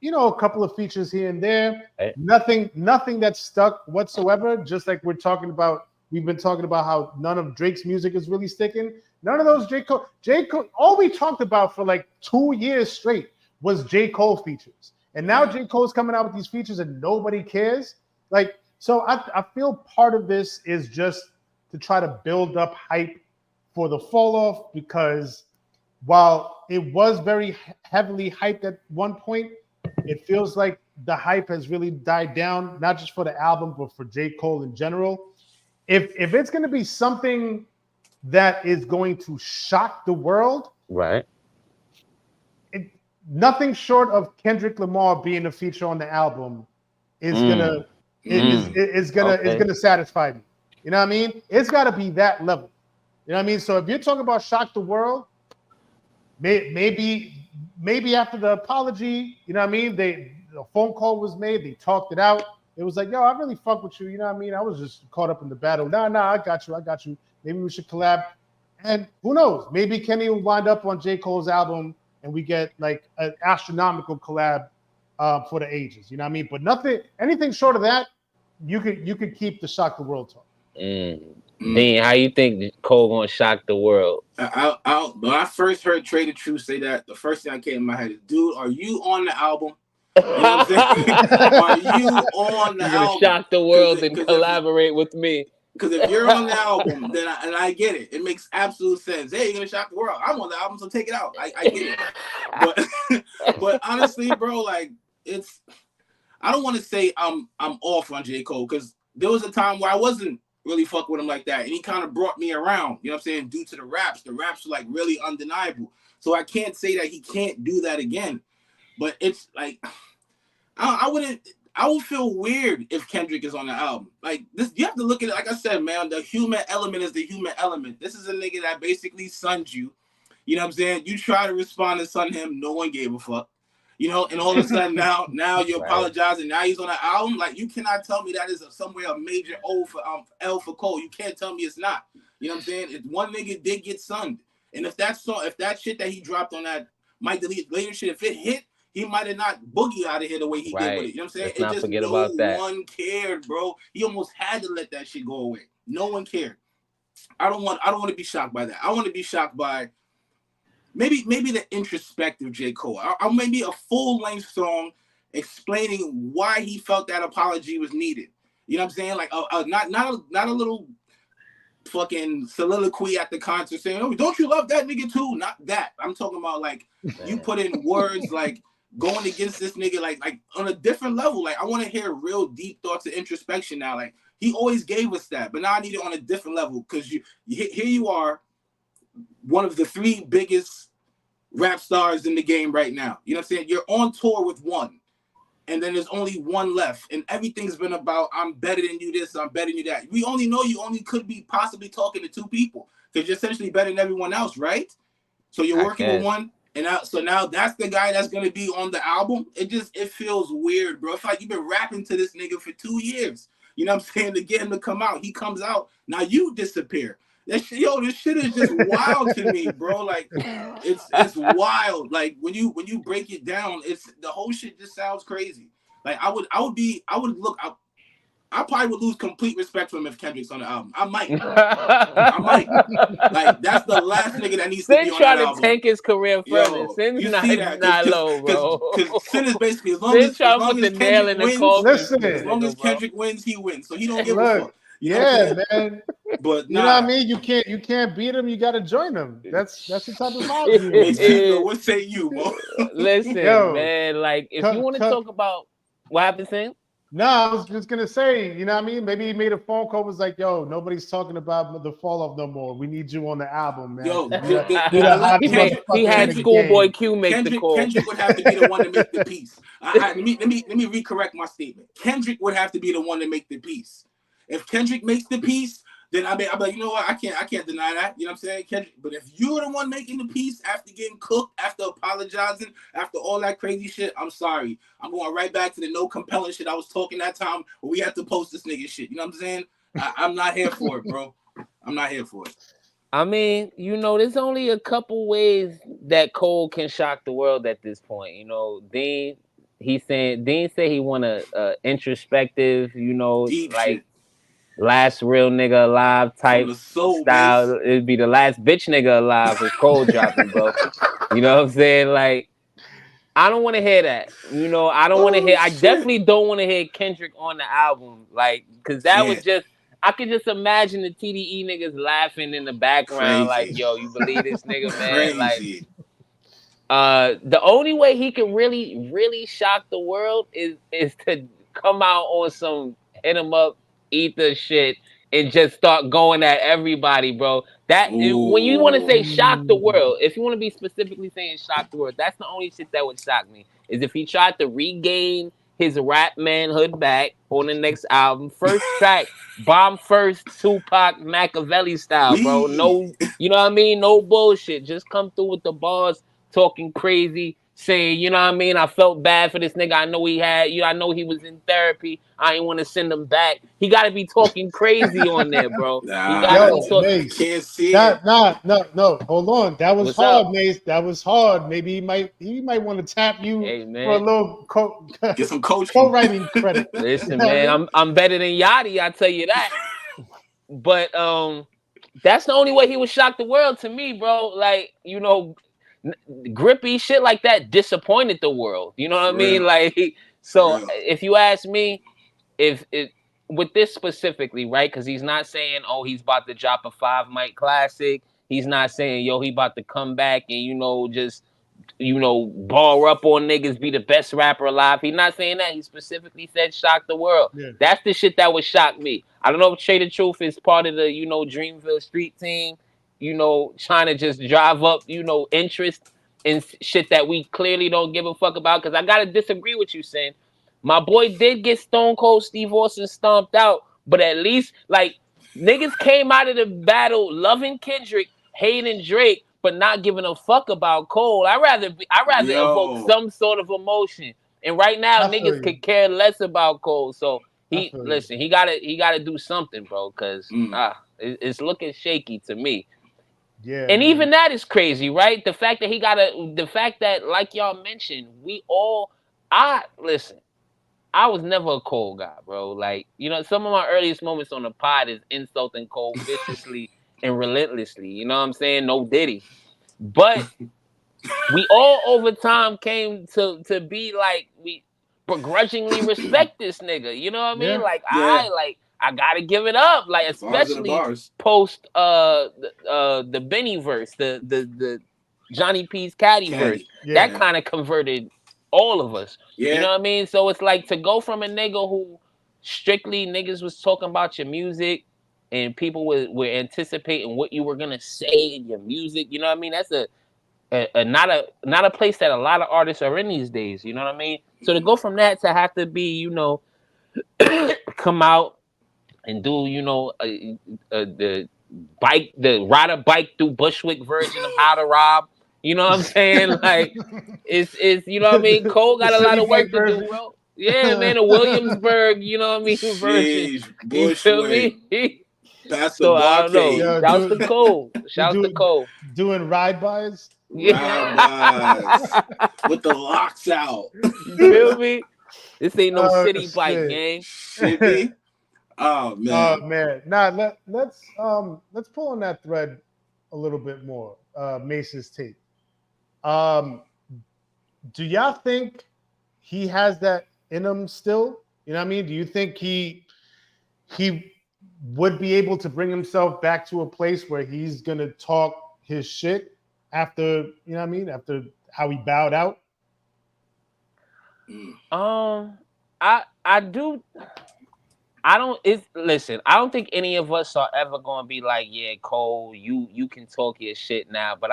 you know, a couple of features here and there. Hey. Nothing that's stuck whatsoever. Just like we've been talking about how none of Drake's music is really sticking. None of those J. Cole, all we talked about for like 2 years straight was J. Cole features. And now J. Cole's coming out with these features and nobody cares. Like, so I feel part of this is just to try to build up hype for the fall off, because while it was very heavily hyped at one point, it feels like the hype has really died down, not just for the album, but for J. Cole in general. If it's going to be something that is going to shock the world, right? Nothing short of Kendrick Lamar being a feature on the album is gonna satisfy me. You know what I mean? It's got to be that level. You know what I mean? So if you're talking about shock the world, maybe after the apology, you know what I mean? The phone call was made. They talked it out. It was like, yo, I really fuck with you. You know what I mean? I was just caught up in the battle. Nah, I got you. Maybe we should collab. And who knows? Maybe Kenny will wind up on J. Cole's album and we get like an astronomical collab for the ages. You know what I mean? But anything short of that, you could keep the shock the world talk. Dean, how you think Cole gonna shock the world? When I first heard Trey the Truth say that, the first thing that came in my head is, dude, are you on the album? You know what I'm saying? Are you on the album? Shock the world and collaborate with me. Because if you're on the album, then I get it. It makes absolute sense. Hey, you're gonna shock the world. I'm on the album, so take it out. I get it. But honestly, bro, like I don't want to say I'm off on J. Cole, because there was a time where I wasn't really fuck with him like that, and he kind of brought me around. You know what I'm saying? Due to the raps were like really undeniable. So I can't say that he can't do that again. But it's like I would feel weird if Kendrick is on the album. Like this, you have to look at it. Like I said, man, the human element is the human element. This is a nigga that basically sunned you. You know what I'm saying? You try to respond and sun him, no one gave a fuck. You know, and all of a sudden now you're apologizing. Now he's on the album. Like, you cannot tell me that is somewhere a major L for Cole. You can't tell me it's not. You know what I'm saying? If one nigga did get sunned, and if that shit that he dropped on that Mike Delete later shit, if it hit, he might have not boogie out of here the way he did with it. You know what I'm saying? Let's not forget about that. No one cared, bro. He almost had to let that shit go away. No one cared. I don't want to be shocked by that. I want to be shocked by maybe the introspective J. Cole. Or maybe a full-length song explaining why he felt that apology was needed. You know what I'm saying? Like not a little fucking soliloquy at the concert saying, "Oh, don't you love that nigga too?" Not that. I'm talking about like you put in words like going against this nigga like on a different level. Like I want to hear real deep thoughts of introspection now. Like he always gave us that, but now I need it on a different level, because here you are, one of the 3 biggest rap stars in the game right now. You know what I'm saying? You're on tour with one, and then there's only one left, and everything's been about, I'm better than you this, I'm better than you that. We only know you only could be possibly talking to 2 people, because you're essentially better than everyone else, right? So you're working with one, and now that's the guy that's going to be on the album. It feels weird, bro. It's like you've been rapping to this nigga for 2 years. You know what I'm saying? To get him to come out. He comes out, now you disappear. This shit is just wild to me, bro. Like it's wild. Like when you break it down, it's the whole shit just sounds crazy. Like I would I probably would lose complete respect for him if Kendrick's on the album. I might. Like, that's the last nigga that needs to be on that album. Sin trying to tank his career further. Sin's not low, bro. Because Sin is basically, as long as Kendrick wins, he wins. So he don't give a fuck. Man. But you know what I mean? You can't beat him. You got to join him. That's the type of vibe. What say you, bro? Listen, man. Like, if you want to talk about what happened, Sin? No, I was just gonna say, you know what I mean? Maybe he made a phone call, was like, yo, nobody's talking about the fall off no more. We need you on the album, man. Yo, he had Schoolboy Q make the call. Kendrick would have to be the one to make the piece. Let me recorrect my statement. Kendrick would have to be the one to make the piece. If Kendrick makes the piece, then I'm like, you know what? I can't deny that. You know what I'm saying? Kendrick. But if you're the one making the piece after getting cooked, after apologizing, after all that crazy shit, I'm sorry. I'm going right back to the no compelling shit I was talking that time where we had to post this nigga shit. You know what I'm saying? I'm not here for it, bro. I'm not here for it. I mean, you know, there's only a couple ways that Cole can shock the world at this point. You know, Dean said he want a introspective, you know, deep like shit. Last real nigga alive type style. Base. It'd be the last bitch nigga alive with Cole dropping, bro. You know what I'm saying? Like, I don't want to hear that. You know, I don't want to hear. I definitely don't want to hear Kendrick on the album, like, because that was just. I could just imagine the TDE niggas laughing in the background, like, yo, you believe this nigga, man? Like, the only way he can really, really shock the world is to come out on some hit 'em up ether shit and just start going at everybody, bro. When you want to say shock the world, if you want to be specifically saying shock the world, that's the only shit that would shock me, is if he tried to regain his rap manhood back on the next album. First track, bomb first, Tupac Machiavelli style, bro. No, you know what I mean? No bullshit. Just come through with the bars, talking crazy, saying, you know what I mean? I felt bad for this nigga. I know I know he was in therapy. I ain't want to send him back. He got to be talking crazy on there, bro. Can't see it. No. Hold on. That was hard, Mace. That was hard. Maybe he might want to tap you for a little get some coaching, co-writing credit. Listen, man, I'm better than Yachty, I tell you that. But that's the only way he would shock the world to me, bro. Like, you know, grippy shit like that disappointed the world. You know what I mean? Like, so if you ask me, if with this specifically, right? Because he's not saying, oh, he's about to drop a 5 mic classic. He's not saying, yo, he about to come back and, you know, just, you know, bar up on niggas, be the best rapper alive. He's not saying that. He specifically said shock the world. Yeah. That's the shit that would shock me. I don't know if Trader Truth is part of the, you know, Dreamville Street team, you know, trying to just drive up, you know, interest in shit that we clearly don't give a fuck about. Because I got to disagree with you, Sin. My boy did get Stone Cold Steve Austin stomped out, but at least, like, niggas came out of the battle loving Kendrick, hating Drake, but not giving a fuck about Cole. I rather evoke some sort of emotion. And right now, niggas could care less about Cole. So he gotta do something, bro, because it's looking shaky to me. Yeah. And even that is crazy, right? The fact that, like y'all mentioned, I was never a Cole guy, bro. Like, you know, some of my earliest moments on the pod is insulting Cole viciously and relentlessly. You know what I'm saying? No Diddy. But we all over time came to be like, we begrudgingly respect this nigga. You know what I mean? Yeah. Like, I gotta give it up. Like, especially post the Benny verse, the Johnny P's Caddy verse. Yeah. That kind of converted all of us. Yeah. You know what I mean? So it's like, to go from a nigga who strictly niggas was talking about your music and people were anticipating what you were gonna say in your music. You know what I mean? That's not a place that a lot of artists are in these days. You know what I mean? So to go from that to have to be, you know, come out and do, you know, the ride a bike through Bushwick version of How to Rob. You know what I'm saying? Like, it's you know what I mean? Cole got a lot of work to do, bro. Yeah, man, a Williamsburg, you know what I mean, version. You feel me? So I don't know. Shouts to Cole. Shouts to Cole. Doing ride-bys? Yeah. Ride-bys. With the locks out. You feel me? This ain't no city bike, gang. Should be. Oh man. Nah, let's pull on that thread a little bit more. Mace's take. Do y'all think he has that in him still? You know what I mean? Do you think he would be able to bring himself back to a place where he's gonna talk his shit after, you know what I mean? After how he bowed out? I do. Listen, I don't think any of us are ever gonna be like, yeah, Cole, you can talk your shit now. But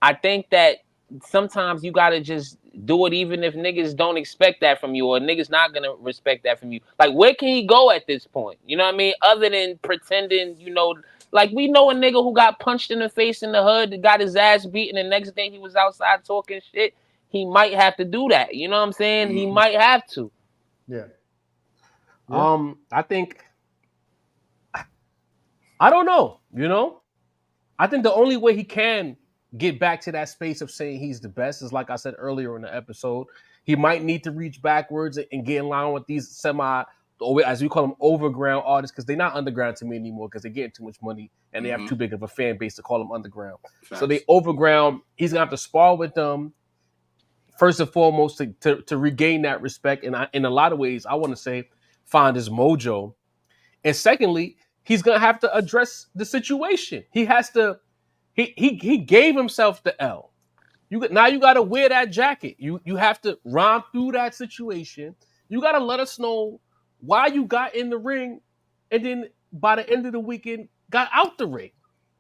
I think that sometimes you gotta just do it even if niggas don't expect that from you, or niggas not gonna respect that from you. Like, where can he go at this point? You know what I mean? Other than pretending, you know, like we know a nigga who got punched in the face in the hood, got his ass beaten, and the next day he was outside talking shit. He might have to do that. You know what I'm saying? He might have to. Yeah. I think, I don't know, you know? I think the only way he can get back to that space of saying he's the best is, like I said earlier in the episode, he might need to reach backwards and get in line with these semi, as we call them, overground artists, because they're not underground to me anymore because they're getting too much money and they have too big of a fan base to call them underground. Facts. So they overground. He's going to have to spar with them, first and foremost, to regain that respect. And in a lot of ways, I want to say, find his mojo. And secondly, he's gonna have to address the situation. He has to. He gave himself the L. Now you got to wear that jacket. You have to rhyme through that situation. You got to let us know why you got in the ring, and then by the end of the weekend got out the ring.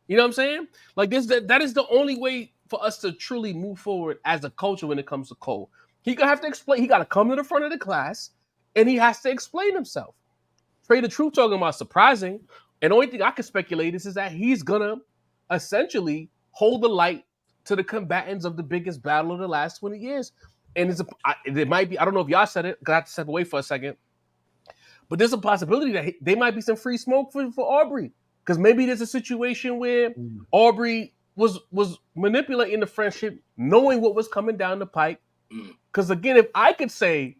You know what I'm saying? Like this. That is the only way for us to truly move forward as a culture when it comes to Cole. He gonna have to explain. He got to come to the front of the class. And he has to explain himself. Trey the Truth talking about surprising. And the only thing I can speculate is that he's going to essentially hold the light to the combatants of the biggest battle of the last 20 years. And it might be, I don't know if y'all said it, because I have to step away for a second. But there's a possibility that there might be some free smoke for Aubrey. Because maybe there's a situation where Aubrey was manipulating the friendship, knowing what was coming down the pike. Because again, if I could say,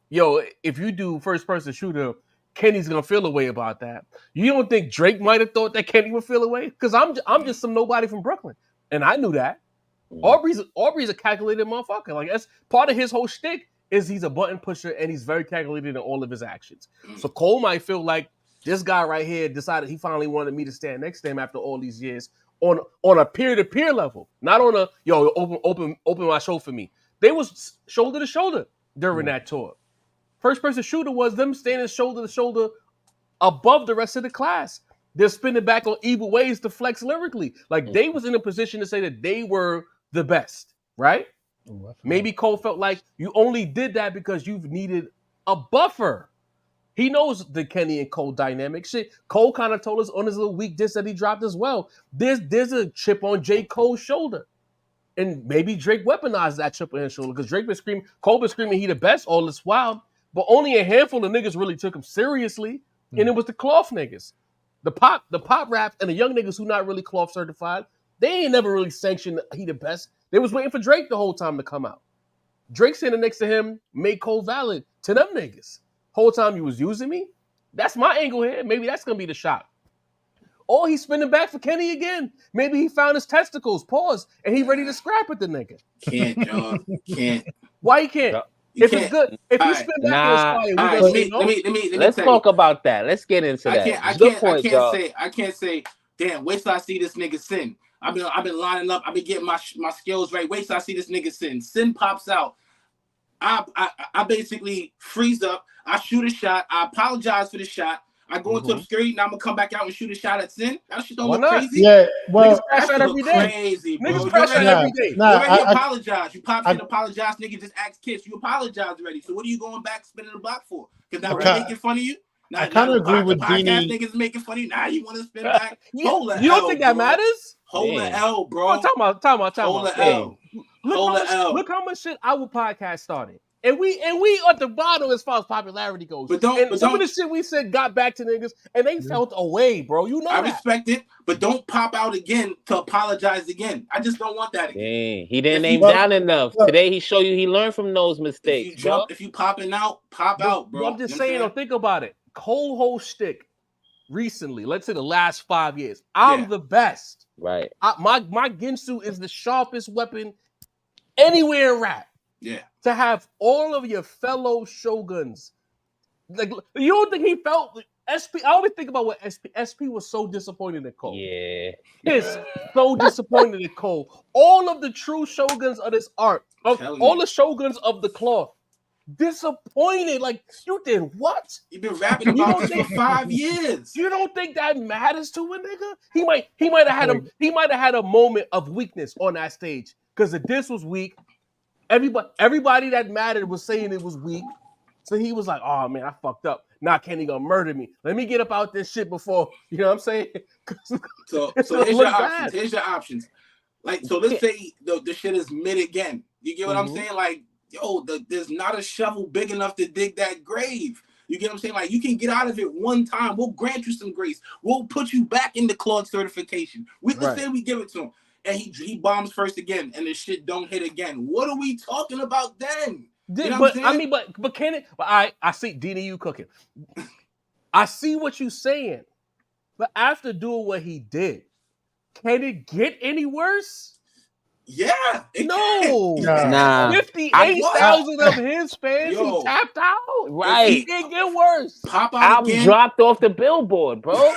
yo, if you do first-person shooter, Kenny's gonna feel a way about that. You don't think Drake might have thought that Kenny would feel a way? Because I'm just some nobody from Brooklyn, and I knew that. Aubrey's a calculated motherfucker. Like, that's part of his whole shtick is he's a button pusher and he's very calculated in all of his actions. So Cole might feel like this guy right here decided he finally wanted me to stand next to him after all these years on a peer-to-peer level, not on a open my show for me. They was shoulder to shoulder during that tour. First-person shooter was them standing shoulder to shoulder above the rest of the class. They're spinning back on evil ways to flex lyrically. Like, they was in a position to say that they were the best, right? Maybe Cole felt like you only did that because you've needed a buffer. He knows the Kenny and Cole dynamic. Shit, Cole kind of told us on his little weak diss that he dropped as well. There's a chip on J. Cole's shoulder. And maybe Drake weaponized that chip on his shoulder because Cole been screaming he the best all this while. But only a handful of niggas really took him seriously, and it was the cloth niggas. The pop rap and the young niggas who not really cloth certified, they ain't never really sanctioned he the best. They was waiting for Drake the whole time to come out. Drake standing next to him made Cole valid to them niggas. Whole time you was using me? That's my angle here. Maybe that's going to be the shot. Or he's spinning back for Kenny again. Maybe he found his testicles, pause, and he ready to scrap with the nigga. Can't, John. Can't. Why he can't? If it's good, if you spin back to Inspire, let me let's talk about that. Let's get into that. I can't say, damn, wait till I see this nigga sin. I've been lining up, I've been getting my skills right. Wait till I see this nigga sin. Sin pops out. I basically freeze up, I shoot a shot, I apologize for the shot. I go into obscurity, now I'm gonna come back out and shoot a shot at Sin. That shit don't look crazy. Yeah, well, niggas crash out every day. Crazy, bro. Niggas crash out every day. You already apologize. You pop shit, apologize, nigga. Just ask Kiss. You apologize already. So what are you going back spinning the block for? Because now we're making fun of you. Now, I kind of agree with Jhonni. Niggas making fun of you. Now you want to spin back? You don't think that matters? Hold the L, bro. Talk about. Hold the L. Look how much shit our podcast started. And we at the bottom as far as popularity goes. Some of the shit we said got back to niggas, and they felt away, bro. You know I respect it, but don't pop out again to apologize again. I just don't want that again. Dang, he didn't aim down enough. Today he showed you he learned from those mistakes. If you popping out, pop out, bro. I'm just saying, think about it. Cole whole shtick recently, let's say the last 5 years, I'm the best. Right. My Ginsu is the sharpest weapon anywhere in rap. Yeah. To have all of your fellow shoguns, like, you don't think he felt SP? I always think about what SP was so disappointed in Cole. Yeah. He's so disappointed in Cole. All of the true shoguns of this art, all the shoguns of the cloth, disappointed. Like, you did what? You've been rapping about this for 5 years. You don't think that matters to a nigga? He might have had a moment of weakness on that stage because the diss was weak. Everybody that mattered was saying it was weak. So he was like, oh man, I fucked up. Now Kenny gonna murder me. Let me get up out this shit before, you know what I'm saying? So here's your options. Here's your options. Like, so let's say the shit is mid again. You get what I'm saying? Like, yo, there's not a shovel big enough to dig that grave. You get what I'm saying? Like, you can get out of it one time. We'll grant you some grace. We'll put you back in the Claude certification. Let's say we give it to him. And he bombs first again, and the shit don't hit again. What are we talking about then? You know but can it? But I see DDU cooking. I see what you're saying, but after doing what he did, can it get any worse? Yeah. Nah. 58,000 of his fans who tapped out. Right. It can't get worse. Pop out album again. dropped off the billboard, bro.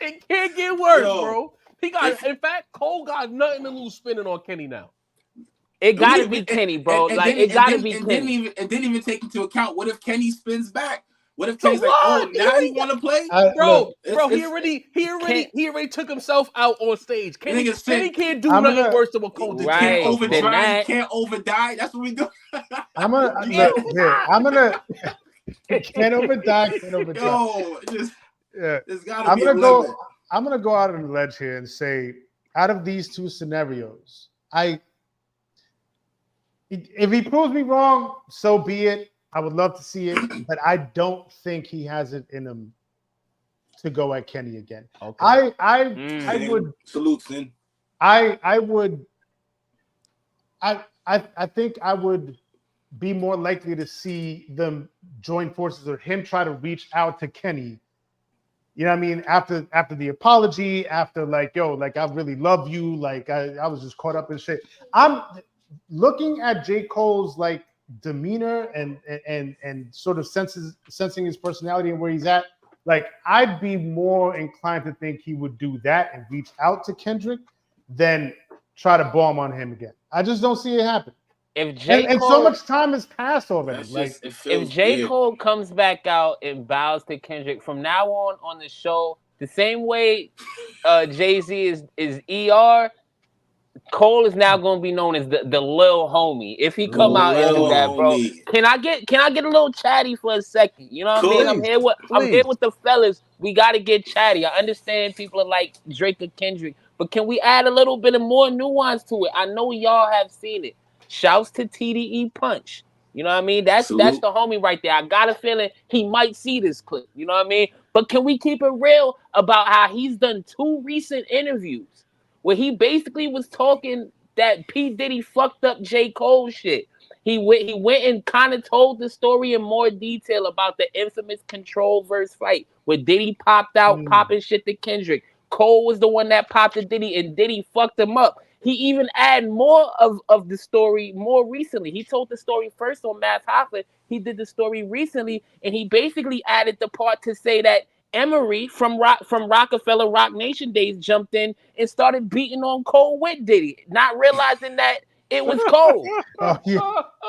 It can't get worse, bro. In fact, Cole got nothing to lose spinning on Kenny now. It gotta be Kenny, bro. It gotta be Kenny. And didn't even take into account, what if Kenny spins back? What if Kenny's like, oh, now you want to play? He already took himself out on stage. Kenny can't do nothing worse than what Cole did. Right. Can't overdie. That's what we do. Can't overdie. Yo, there's gotta be a limit. I'm gonna go out on a ledge here and say, out of these two scenarios, if he proves me wrong, so be it. I would love to see it, but I don't think he has it in him to go at Kenny again. Okay. I would salute Sin. I think I would be more likely to see them join forces or him try to reach out to Kenny. You know what I mean? After the apology, after like, yo, like, I really love you. Like, I was just caught up in shit. I'm looking at J. Cole's like demeanor and sort of sensing his personality and where he's at. Like, I'd be more inclined to think he would do that and reach out to Kendrick than try to bomb on him again. I just don't see it happen. And so much time has passed already. If J. Cole comes back out and bows to Kendrick from now on the show, the same way Jay-Z is ER, Cole is now going to be known as the lil homie. If he come out and do that, bro, can I get a little chatty for a second? You know what I mean? I'm here with the fellas. We got to get chatty. I understand people are like Drake or Kendrick, but can we add a little bit of more nuance to it? I know y'all have seen it. Shouts to TDE Punch. You know what I mean? That's the homie right there. I got a feeling he might see this clip. You know what I mean? But can we keep it real about how he's done 2 recent interviews where he basically was talking that P. Diddy fucked up J. Cole shit. He went and kind of told the story in more detail about the infamous Control verse fight where Diddy popped out popping shit to Kendrick. Cole was the one that popped to Diddy and Diddy fucked him up. He even added more of the story more recently. He told the story first on Mass Hoffa. He did the story recently, and he basically added the part to say that Emery from Rockefeller Rock Nation days jumped in and started beating on Cole with Diddy, not realizing that it was Cole.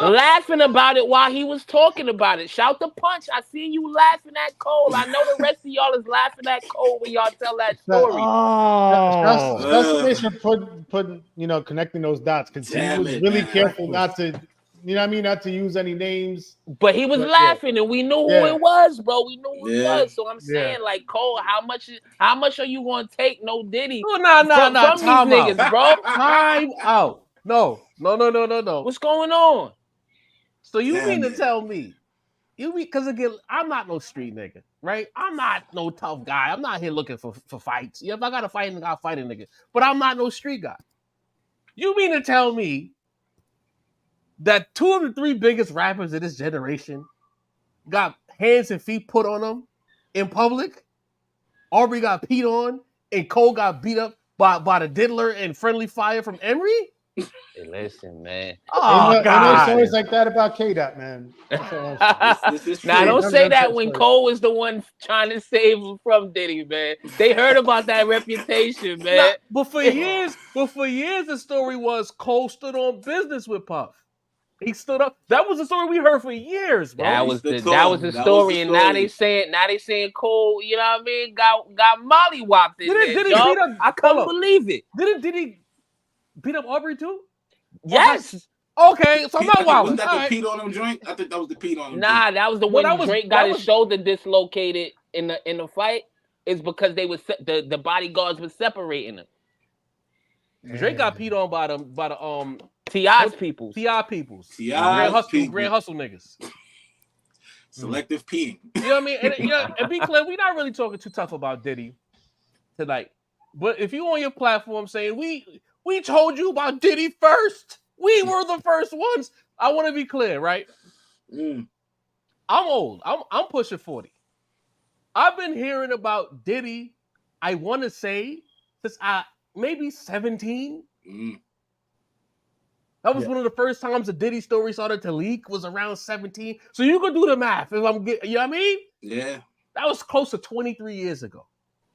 Laughing about it while he was talking about it. Shout to Punch. I see you laughing at Cole. I know the rest of y'all is laughing at Cole when y'all tell that story. That's putting connecting those dots, because he was really careful not to, you know what I mean, not to use any names. But he was laughing, and we knew who it was, bro. We knew who it was. So I'm saying, like, Cole, how much are you gonna take? No Diddy. Oh, no. From these niggas, bro. Time out. No. What's going on? So you mean to tell me, because again, I'm not no street nigga, right? I'm not no tough guy. I'm not here looking for fights. If I got to fight, I'll fight a nigga. But I'm not no street guy. You mean to tell me that 2 of the 3 biggest rappers of this generation got hands and feet put on them in public? Aubrey got peed on and Cole got beat up by the diddler and friendly fire from Emery? Hey, listen, man. Oh, God. Ain't no stories like that about K-Dot, man. This is true. Now, don't say that when Cole was the one trying to save him from Diddy, man. They heard about that reputation, man. But for years, the story was Cole stood on business with Puff. He stood up. That was the story we heard for years, bro. That was the story, and now they saying Cole, you know what I mean, got mollywopped in there. Did he beat up? I couldn't believe it. Did he beat up Aubrey too? Yes. Okay, so I'm not wild. Was that the Pete on him joint? I think that was the Pete on him. Nah, that was the one Drake got his shoulder dislocated in the fight. Is because they was the bodyguards were separating him. Drake got peed on by the T.I.'s peoples. Grand Hustle niggas. Selective peeing. You know what I mean? And be clear, we're not really talking too tough about Diddy tonight. But if you on your platform saying we told you about Diddy first, we were the first ones. I want to be clear, right? I'm old. I'm pushing 40. I've been hearing about Diddy, I want to say, since maybe 17. That was one of the first times the Diddy story started to leak, was around 17. So you can do the math. If I'm getting, you know what I mean? Yeah. That was close to 23 years ago.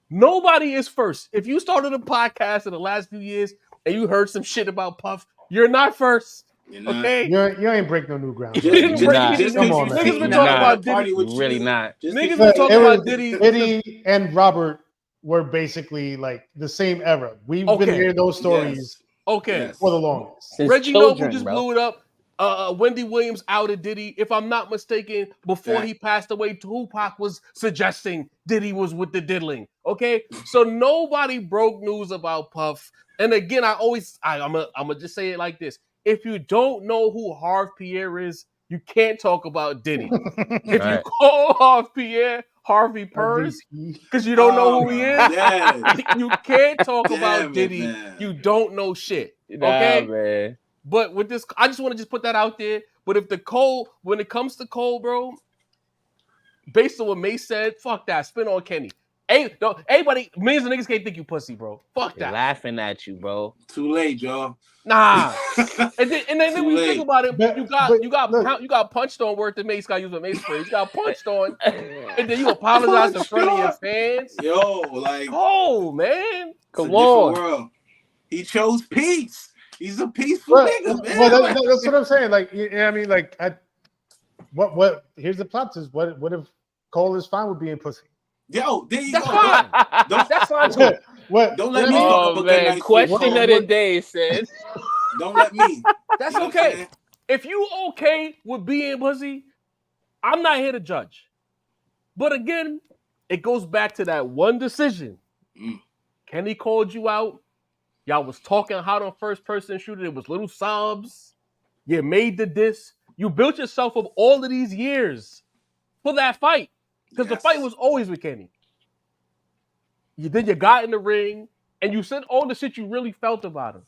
Nobody is first. If you started a podcast in the last few years and you heard some shit about Puff, you're not first. You're not. Okay? You ain't break no new ground. Come on, man. Niggas been talking about Diddy. Really not. Niggas been talking about Diddy. Diddy and Robert were basically like the same era. We've been hearing those stories for the longest. Since Reggie Noble just blew it up. Wendy Williams outed Diddy. If I'm not mistaken, before he passed away, Tupac was suggesting Diddy was with the diddling. Okay? So nobody broke news about Puff. And again, I'm gonna just say it like this. If you don't know who Harv Pierre is, you can't talk about Diddy. If you call Harv Pierre Harvey Purrs, because you don't know who he is, you can't talk about Diddy. You don't know shit. Okay? Man. But with this, I just want to put that out there. But when it comes to Cole, bro, based on what Mace said, fuck that. Spin on Kenny. Hey, no, everybody, millions of niggas can't think you pussy, bro. Fuck that. They're laughing at you, bro. Too late, y'all. Nah. and then when you think about it, you got punched on. Word that Mace got used with Mace spray. You got punched on, and then you apologize in front of your fans. Yo, like, oh man, come on. World. He chose peace. He's a peaceful nigga, man. Well, that's what I'm saying. Like, you know what I mean? Like, what? Here's the plot twist. What if Cole is fine with being pussy? Yo, there you that's go. Fine. That's fine too. What? Don't let me talk about man. Question of the day says. Don't let me. That's okay. If you okay with being pussy, I'm not here to judge. But again, it goes back to that one decision. Kenny called you out. Y'all was talking hot on first person shooter. It was little sobs. You made the diss. You built yourself up all of these years for that fight. Because the fight was always with Kenny. Then you got in the ring and you said all the shit you really felt about him.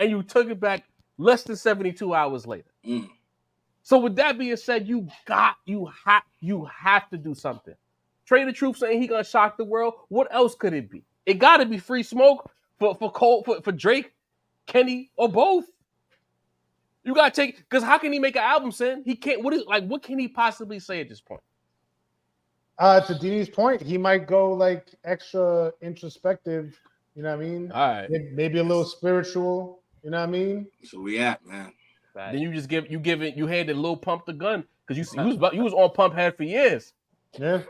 And you took it back less than 72 hours later. So with that being said, you have to do something. Trade the Truth saying he gonna shock the world. What else could it be? It gotta be Free Smoke for Cole, for Drake, Kenny, or both. You gotta take, because how can he make an album, Sin? He can't. What can he possibly say at this point? To Dini's point, he might go like extra introspective. You know what I mean? All right. Maybe a little spiritual. You know what I mean? So we at, man. Then you just you handed Lil Pump the gun because you was on Pump head for years. Yeah.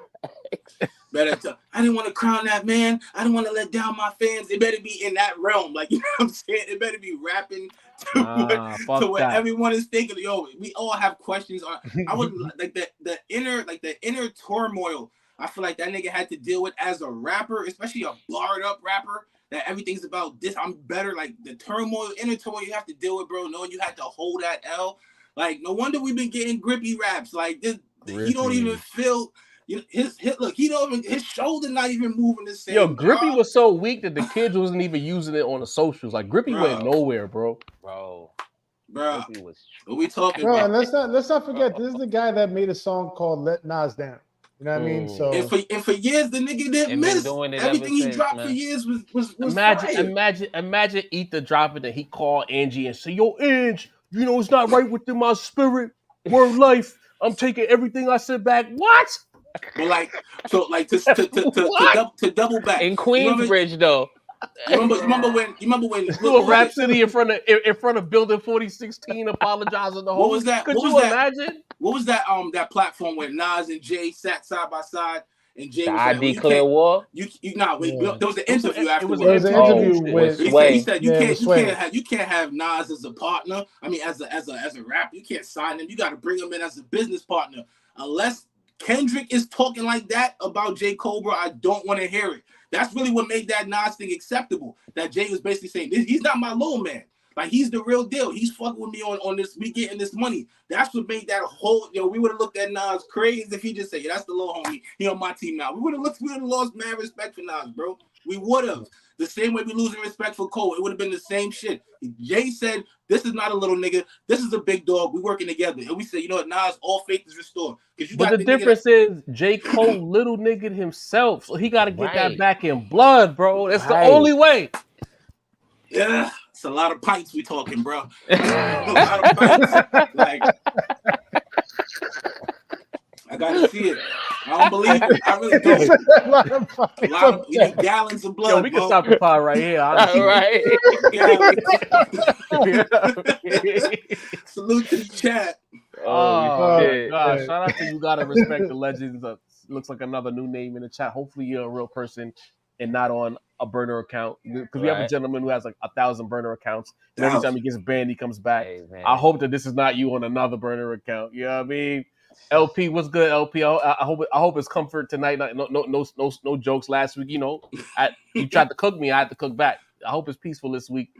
I didn't want to crown that man. I didn't want to let down my fans. It better be in that realm. Like, you know what I'm saying? It better be rapping to what everyone is thinking. Yo, we all have questions. I would like the inner turmoil. I feel like that nigga had to deal with as a rapper, especially a barred up rapper. That everything's about this. I'm better. Like the inner turmoil you have to deal with, bro. Knowing you had to hold that L. Like, no wonder we've been getting grippy raps. Like this, he don't even feel. His shoulder not even moving the same. Yo, Grippy was so weak that the kids wasn't even using it on the socials. Like Grippy went nowhere, bro. Bro. Grippy was. What we talking bro, about? And let's not forget, this is the guy that made a song called "Let Nas Down." You know what I mean? So and for years the nigga didn't miss. Everything he dropped for years was imagine Ether dropping that he called Angie and say, "Yo, Ange, you know it's not right within my spirit. Word life. I'm taking everything I said back." What? But to double back in Queensbridge though. You remember when Little Rhapsody in front of Building 4016 apologizing the whole. What was that? Could you imagine? What was that that platform where Nas and Jay sat side by side and Jay was like, "I declare war." There was an interview afterwards. There was an interview with he said you can't have Nas as a partner. I mean, as a rapper, you can't sign him. You got to bring him in as a business partner. Unless Kendrick is talking like that about J. Cobra, I don't want to hear it. That's really what made that Nas thing acceptable. That Jay was basically saying, he's not my little man. Like, he's the real deal. He's fucking with me on this. We getting this money. That's what made that whole, we would have looked at Nas crazy if he just said, "Yeah, that's the little homie. He on my team now." We would have lost mad respect for Nas, bro. We would have. The same way we losing respect for Cole. It would have been the same shit. Jay said, "This is not a little nigga. This is a big dog. We working together." And we said, "You know what, Nas, all faith is restored." But the difference is J. Cole little nigga himself. So he got to get that back in blood, bro. That's the only way. Yeah. It's a lot of pints we talking, bro. A lot of pints. Like, I gotta see it. I don't believe it. I really don't. A lot of we need gallons of blood. Yo, we can stop the pod right here. Right. Salute to the chat. Oh gosh! Shout out to you. Gotta respect the legends. Looks like another new name in the chat. Hopefully, you're a real person and not on a burner account, because we have a gentleman who has like 1,000 burner accounts, and every time he gets banned, he comes back. Hey, I hope that this is not you on another burner account. You know what I mean? LP, what's good, LP? I hope it's comfort tonight. No jokes last week. You tried to cook me, I had to cook back. I hope it's peaceful this week.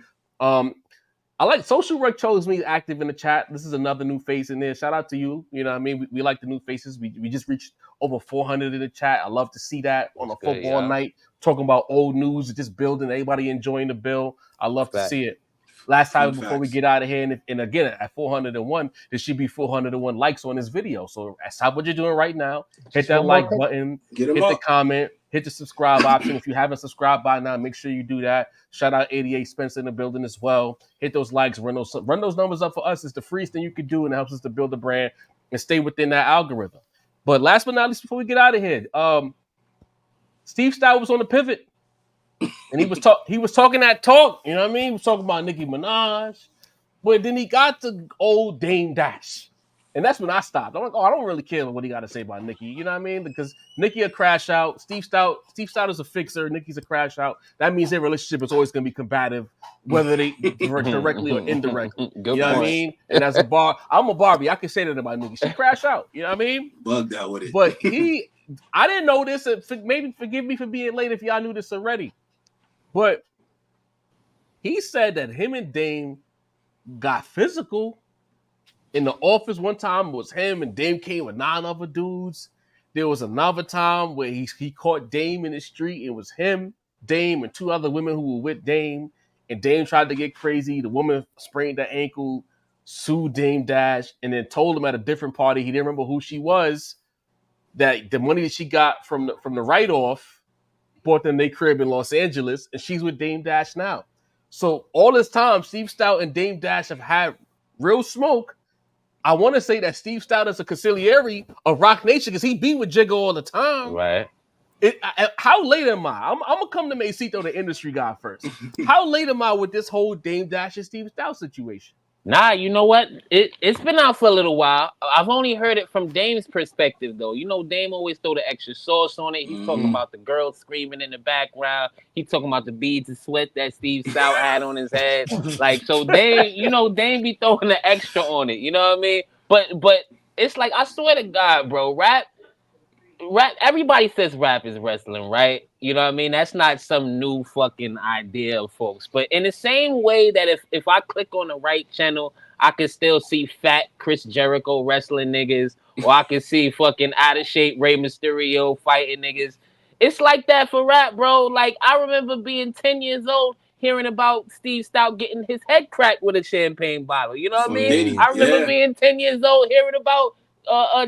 I like Social Rec chose me active in the chat. This is another new face in there. Shout out to you. You know what I mean? We like the new faces. We just reached over 400 in the chat. I love to see that on a football night. Talking about old news, just building, everybody enjoying the bill. I love to see it. Last time before we get out of here, and again at 401, there should be 401 likes on this video. So stop what you're doing right now. Hit that like button. Hit the comment. Hit the subscribe option. If you haven't subscribed by now, make sure you do that. Shout out 88 Spencer in the building as well. Hit those likes. Run those numbers up for us. It's the freest thing you can do, and it helps us to build a brand and stay within that algorithm. But last but not least, before we get out of here, Steve Stoute was on the pivot. And he was talking that talk, you know what I mean? He was talking about Nicki Minaj, but then he got to old Dame Dash, and that's when I stopped. I'm like, I don't really care what he got to say about Nicki, you know what I mean? Because Nicki a crash out, Steve Stoute is a fixer, Nicki's a crash out. That means their relationship is always going to be combative, whether they directly or indirectly. You know what I mean? And as I'm a Barbie, I can say that about Nicki. She crash out, you know what I mean? Bugged out with it. But I didn't know this. Maybe forgive me for being late if y'all knew this already. But he said that him and Dame got physical in the office. One time it was him and Dame came with 9 other dudes. There was another time where he caught Dame in the street. It was him, Dame, and 2 other women who were with Dame. And Dame tried to get crazy. The woman sprained her ankle, sued Dame Dash, and then told him at a different party, he didn't remember who she was, that the money that she got from the write-off bought them their crib in Los Angeles, and she's with Dame Dash now. So all this time, Steve Stoute and Dame Dash have had real smoke. I want to say that Steve Stoute is a consigliere of Rock Nation because he be with Jigga all the time. Right. How late am I? I'm going to come to Macito, the industry guy, first. How late am I with this whole Dame Dash and Steve Stoute situation? Nah, you know what? It's been out for a little while. I've only heard it from Dame's perspective, though. You know, Dame always throw the extra sauce on it. He's talking about the girl screaming in the background. He's talking about the beads of sweat that Steve Stoute had on his head. Like, so Dame be throwing the extra on it. You know what I mean? But it's like, I swear to God, bro, rap, everybody says rap is wrestling, right? You know what I mean? That's not some new fucking idea of folks. But in the same way that if I click on the right channel, I can still see fat Chris Jericho wrestling niggas, or I can see fucking out of shape Rey Mysterio fighting niggas. It's like that for rap, bro. Like, I remember being 10 years old hearing about Steve Stoute getting his head cracked with a champagne bottle. You know what I mean? I remember being 10 years old hearing about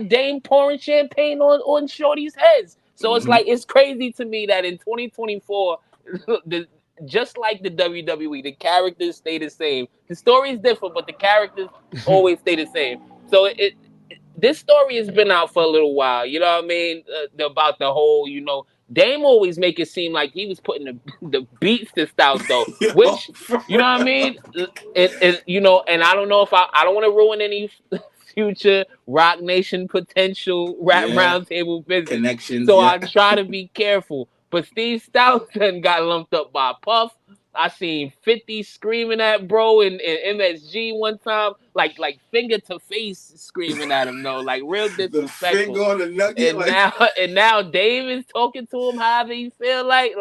Dame pouring champagne on shorty's heads. So it's like, it's crazy to me that in 2024, just like the WWE, the characters stay the same. The story is different, but the characters always stay the same. So this story has been out for a little while. You know what I mean? About the whole, Dame always make it seem like he was putting the beats to Stoute though, which, you know what I mean? And I don't know if I don't want to ruin any future Rock Nation potential rap roundtable business connections. So I try to be careful. But Steve Stoute got lumped up by Puff. I seen 50 screaming at bro in MSG one time, like finger to face screaming at him though, like real disrespectful. The finger on the nugget, and now Dave is talking to him however he feel like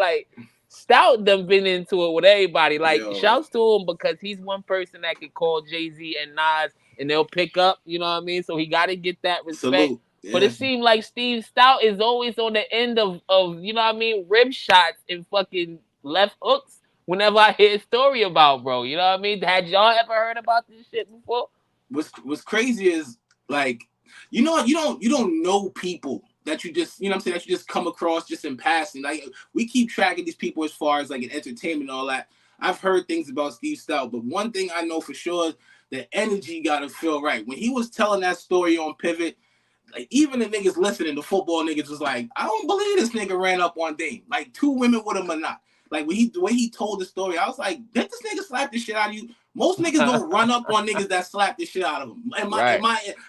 Stoute done been into it with everybody. Like, shouts to him because he's one person that could call Jay-Z and Nas and they'll pick up, you know what I mean? So he got to get that respect. Salute. Yeah. But it seemed like Steve Stoute is always on the end of you know what I mean, rib shots and fucking left hooks whenever I hear a story about bro. You know what I mean? Had y'all ever heard about this shit before? What's crazy is like, you don't know people that you just, you know what I'm saying, that you just come across just in passing. Like, we keep track of these people as far as like in entertainment and all that. I've heard things about Steve Stoute, but one thing I know for sure, the energy gotta feel right. When he was telling that story on Pivot, like, even the niggas listening, the football niggas was like, I don't believe this nigga ran up on Dame. Like, 2 women with him or not. Like, the way he told the story, I was like, did this nigga slap the shit out of you? Most niggas don't run up on niggas that slap the shit out of them.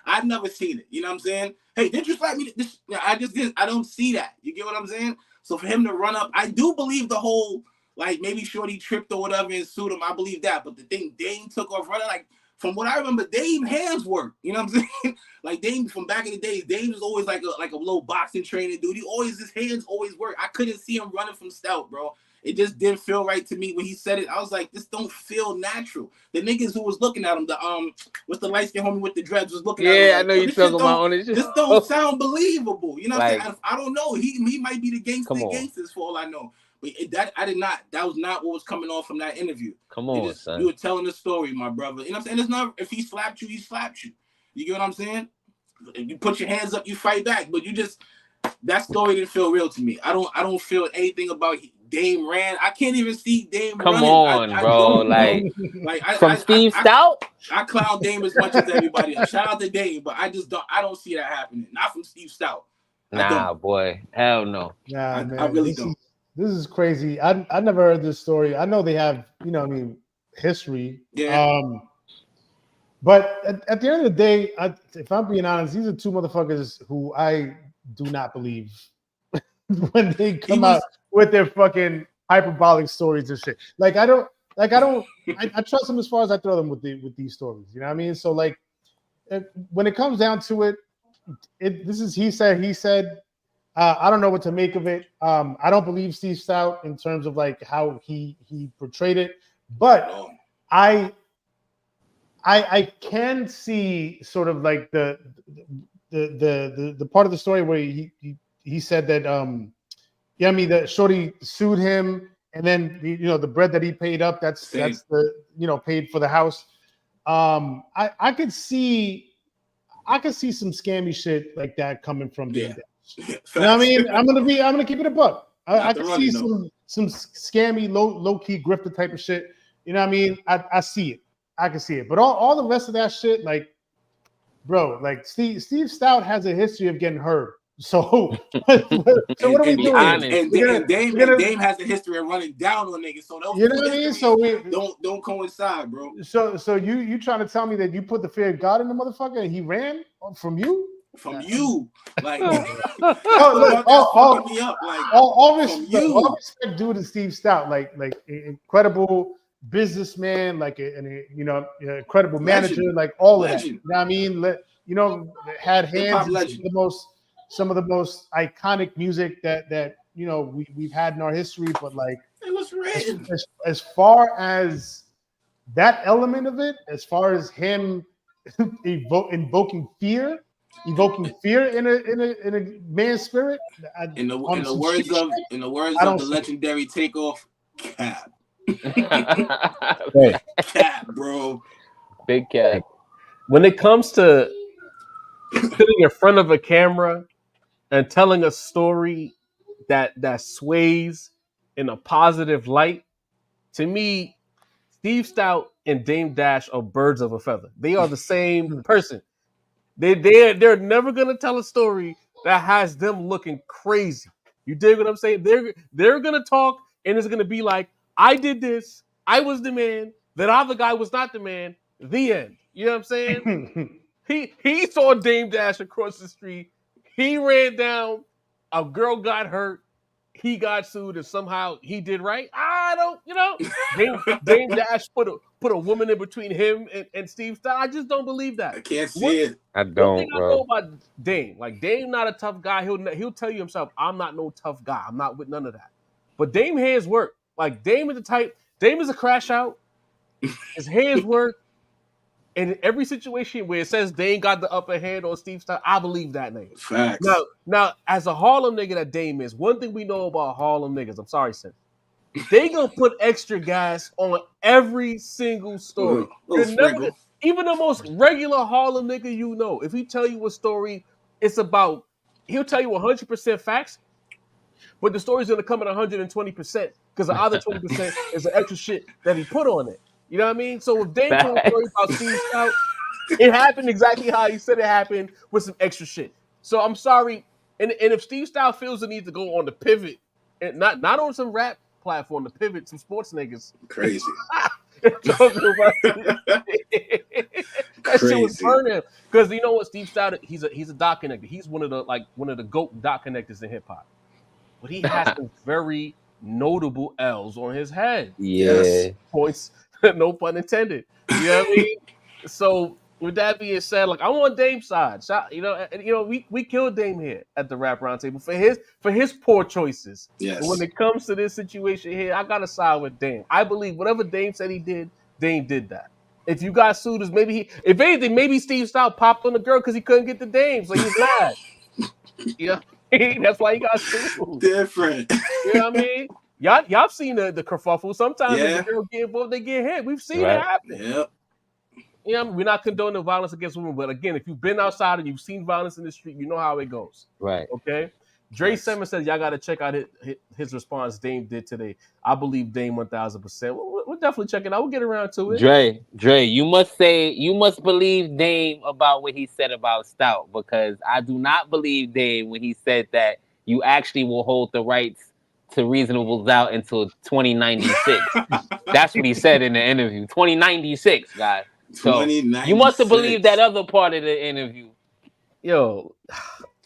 I've never seen it. You know what I'm saying? Hey, did you slap me? I don't see that. You get what I'm saying? So for him to run up, I do believe the whole, like, maybe Shorty tripped or whatever and sued him. I believe that. But the thing Dame took off running, like, from what I remember, Dame hands work. You know what I'm saying? Like, Dame from back in the days, Dame was always like a little boxing training dude. His hands always work. I couldn't see him running from Stoute, bro. It just didn't feel right to me when he said it. I was like, this don't feel natural. The niggas who was looking at him, what's the light skin homie with the dreads was looking at him. Yeah, I know you're talking about on this. This don't sound believable. You know what I'm saying? I don't know. He might be the gangsters for all I know. But that was not what was coming off from that interview. Come on, son. You were telling the story, my brother. You know what I'm saying? It's not, if he slapped you, he slapped you. You get what I'm saying? If you put your hands up, you fight back. But that story didn't feel real to me. I don't feel anything about Dame ran. I can't even see Dame running. Come on, bro. From Steve Stoute? I clown Dame as much as everybody else. Shout out to Dame, but I don't see that happening. Not from Steve Stoute. Nah, boy. Hell no. Nah, man. I really don't. This is crazy. I never heard this story. I know they have, history. Yeah. But at the end of the day, if I'm being honest, these are 2 motherfuckers who I do not believe when they come out with their fucking hyperbolic stories and shit. Like, I trust them as far as I throw them with these stories. You know what I mean? So, like, when it comes down to it, this is he said. I don't know what to make of it. I don't believe Steve Stoute in terms of like how he portrayed it, but I can see sort of like the part of the story where he said that that Shorty sued him, and then the bread that he paid up, that's the paid for the house. I could see some scammy shit like that coming from Dame. You know what I mean? I'm gonna keep it a buck. I can see some scammy, low key grifter type of shit. You know what I mean? I see it. I can see it. But all the rest of that shit, like, bro, like Steve Stoute has a history of getting hurt. So what are we doing? And Dame has a history of running down on niggas. So those, you know what I mean? So don't coincide, bro. So you trying to tell me that you put the fear of God in the motherfucker and he ran from you? From you, like, all respect due to Steve Stoute, like incredible businessman, like an incredible manager, like all of that. You know what I mean? Had hands in some of the most iconic music that we've had in our history. But like, it was written. As far as that element of it, as far as him invoking fear in a man's spirit. In the words of the legendary Takeoff, cap. Hey. Cap, bro. Big cap. When it comes to sitting in front of a camera and telling a story that sways in a positive light, to me, Steve Stoute and Dame Dash are birds of a feather. They are the same person. They're never gonna tell a story that has them looking crazy. You dig what I'm saying? They're gonna talk and it's gonna be like, I did this, I was the man, that other guy was not the man. The end. You know what I'm saying? He saw Dame Dash across the street. He ran down. A girl got hurt. He got sued, and somehow he did right. I don't, Dame Dash put a woman in between him and Steve Stoute. I just don't believe that. I can't see it. I don't. One thing I know about Dame, like Dame, not a tough guy. He'll tell you himself, I'm not no tough guy. I'm not with none of that. But Dame hands work. Like Dame is the type. Dame is a crash out. His hands work. And in every situation where it says Dame got the upper hand on Steve Stoute, I believe that name. Facts. Now, as a Harlem nigga that Dame is, one thing we know about Harlem niggas, I'm sorry, Sid, they gonna put extra gas on every single story. Even the most regular Harlem nigga you know, if he tell you a story, it's about, he'll tell you 100% facts, but the story's gonna come at 120% because the other 20% is the extra shit that he put on it. You know what I mean? So if Dame told a story about Steve Stoute, it happened exactly how he said it happened with some extra shit. So I'm sorry. And if Steve Stoute feels the need to go on the pivot, and not on some rap platform, to pivot some sports niggas. Crazy. That shit was burning. Because you know what, Steve Stoute, he's a dot connector. He's one of the GOAT dot connectors in hip hop. But he has some very notable L's on his head. Yes. Points. No pun intended. You know what I mean? So with that being said, like I'm on Dame's side. We killed Dame here at the Rap Roundtable for his poor choices. Yes. But when it comes to this situation here, I gotta side with Dame. I believe whatever Dame said he did, Dame did that. If you got sued, if anything, maybe Steve Stoute popped on the girl because he couldn't get the Dame, so he's mad. Yeah, that's why he got sued. Different. You know what I mean? Y'all seen the kerfuffle. Sometimes when the girl get involved, they get hit. We've seen it happen. Yep. You know, we're not condoning violence against women, but again, if you've been outside and you've seen violence in the street, you know how it goes. Right. Okay. Dre Simmons says y'all got to check out his response Dame did today. I believe Dame 1,000%. We'll definitely check it out. We'll get around to it. Dre, you must believe Dame about what he said about Stoute, because I do not believe Dame when he said that you actually will hold the rights to reasonable doubt until 2096. That's what he said in the interview. 2096, guys. So you must have believed that other part of the interview. Yo,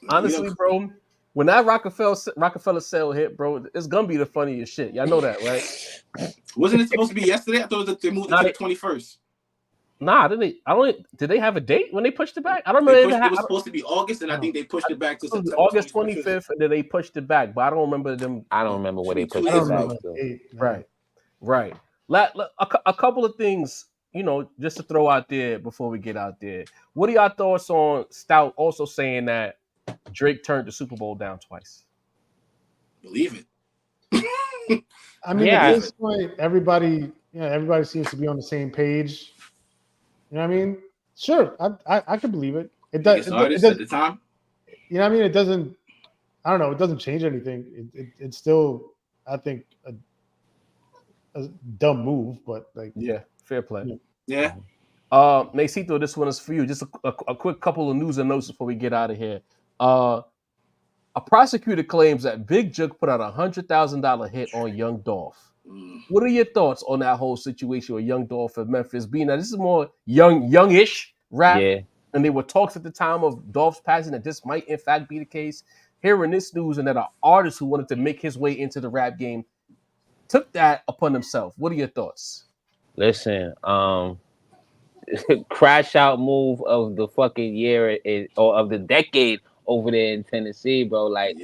honestly, bro, when that Rockefeller sale hit, bro, it's gonna be the funniest shit. Y'all know that, right? Wasn't it supposed to be yesterday? I thought they moved it to the 21st. Nah, did they have a date when they pushed it back? I don't remember. It was supposed to be August, and I think they pushed it back to September August 25th, and then they pushed it back. But I don't remember them. I don't remember what they pushed it back. Right. A couple of things, just to throw out there before we get out there. What are y'all thoughts on Stoute also saying that Drake turned the Super Bowl down twice? Believe it. I mean, at this point, everybody seems to be on the same page. You know what I mean? Sure, I can believe it. It does at the time. You know what I mean? It doesn't. I don't know. It doesn't change anything. It's still, I think, a dumb move, but fair play. Yeah. Nacito, this one is for you. Just a quick couple of news and notes before we get out of here. A prosecutor claims that Big Jook put out $100,000 hit on Young Dolph. What are your thoughts on that whole situation with Young Dolph in Memphis? Being that this is more youngish rap, and there were talks at the time of Dolph's passing that this might in fact be the case. Hearing this news and that an artist who wanted to make his way into the rap game took that upon himself. What are your thoughts? Listen, crash out move of the fucking year or of the decade over there in Tennessee, bro. Like,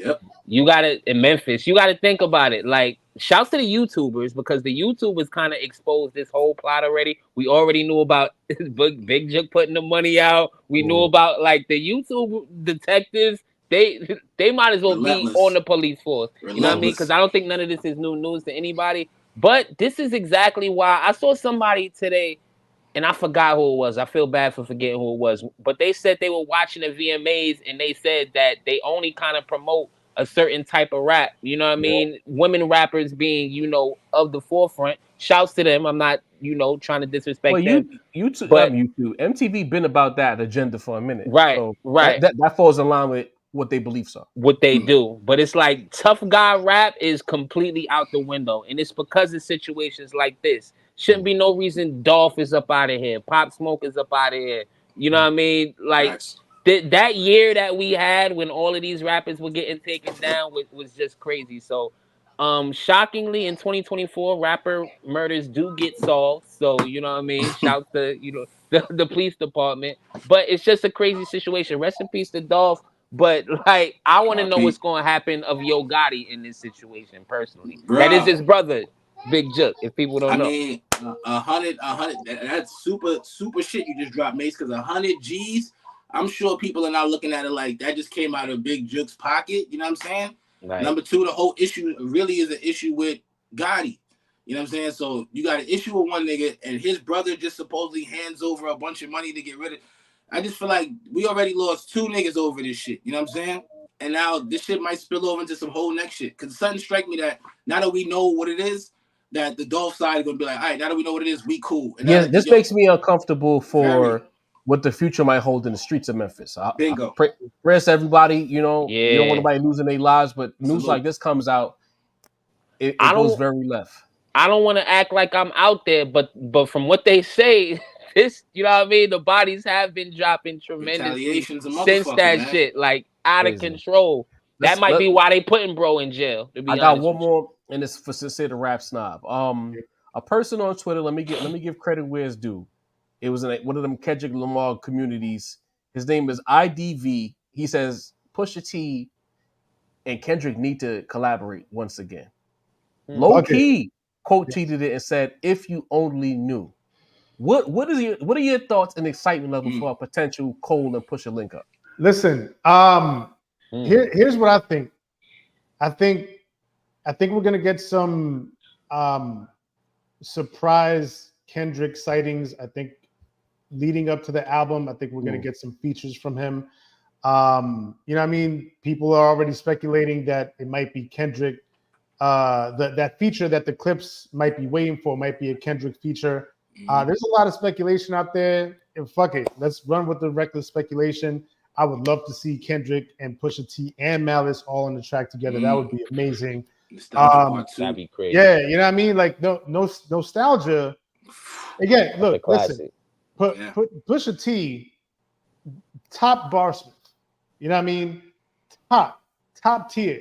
you gotta in Memphis, you gotta think about it. Like, shouts to the YouTubers, because the YouTubers kind of exposed this whole plot already. We already knew about Big Jook putting the money out. We knew about like the YouTube detectives. They might as well be on the police force. You know what I mean? Because I don't think none of this is new news to anybody. But this is exactly why I saw somebody today and I forgot who it was. I feel bad for forgetting who it was. But they said they were watching the VMAs, and they said that they only kind of promote a certain type of rap. You know what I mean? Women rappers being, of the forefront. Shouts to them. I'm not, trying to disrespect them. YouTube, MTV been about that agenda for a minute. Right, so right. That falls in line with what they beliefs are. What they do. But it's like tough guy rap is completely out the window. And it's because of situations like this. Shouldn't be no reason Dolph is up out of here. Pop Smoke is up out of here. You know what I mean? Like that year that we had when all of these rappers were getting taken down was just crazy. So shockingly in 2024, rapper murders do get solved. So you know what I mean? Shouts to the police department. But it's just a crazy situation. Rest in peace to Dolph. But like I want to know what's gonna happen of Yo Gotti in this situation personally. Bruh. That is his brother. Big Jook, if people don't know. I mean, 100, that's super shit you just dropped, Mace, because 100 G's, I'm sure people are not looking at it like that just came out of Big Jook's pocket, you know what I'm saying? Right. Number two, the whole issue really is an issue with Gotti, you know what I'm saying? So you got an issue with one nigga, and his brother just supposedly hands over a bunch of money to get rid of. I just feel like we already lost 2 niggas over this shit, you know what I'm saying? And now this shit might spill over into some whole next shit, because something strike me that now that we know what it is, that the Dolph side is going to be like, all right, now that we know what it is, we cool. And this makes me uncomfortable for what the future might hold in the streets of Memphis. Bingo. Prayers to everybody, you don't want nobody losing their lives, but news like this comes out, it goes very left. I don't want to act like I'm out there, but from what they say, this, you know what I mean? The bodies have been dropping tremendously since that shit, like out of control. That might be why they putting bro in jail. I got one more, and it's for say the rap snob. A person on Twitter. Let me give credit where it's due. It was in one of them Kendrick Lamar communities. His name is IDV. He says Pusha T and Kendrick need to collaborate once again. Low key quote tweeted it and said, "If you only knew." What are your thoughts and excitement level for a potential Cole and Pusha link up? Listen, here's what I think. I think we're gonna get some surprise Kendrick sightings. I think leading up to the album, I think we're gonna get some features from him. You know what I mean? People are already speculating that it might be Kendrick. That feature that the Clips might be waiting for might be a Kendrick feature. There's a lot of speculation out there, and fuck it, let's run with the reckless speculation. I would love to see Kendrick and Pusha T and Malice all on the track together. That would be amazing. That'd be crazy. Yeah, you know what I mean? Like no nostalgia. Again, look, listen. Pusha T, top barsmith. You know what I mean? Top tier.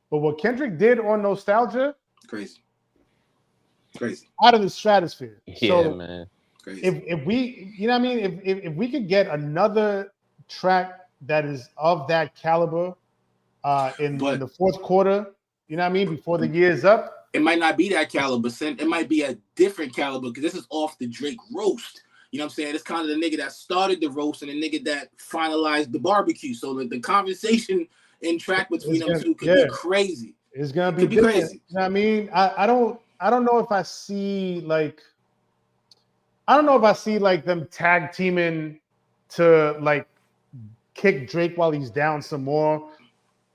But what Kendrick did on Nostalgia, crazy, out of the stratosphere. Yeah, so man. Crazy. If we, you know what I mean, if we could get another track that is of that caliber in the fourth quarter, you know what I mean, before the year's up, it might not be that caliber. It might be a different caliber because this is off the Drake roast. You know what I'm saying? It's kind of the nigga that started the roast and the nigga that finalized the barbecue. So the conversation in track between them two could be crazy. It's gonna be crazy. You know what I mean? I don't know if I see like them tag teaming to like kick Drake while he's down some more.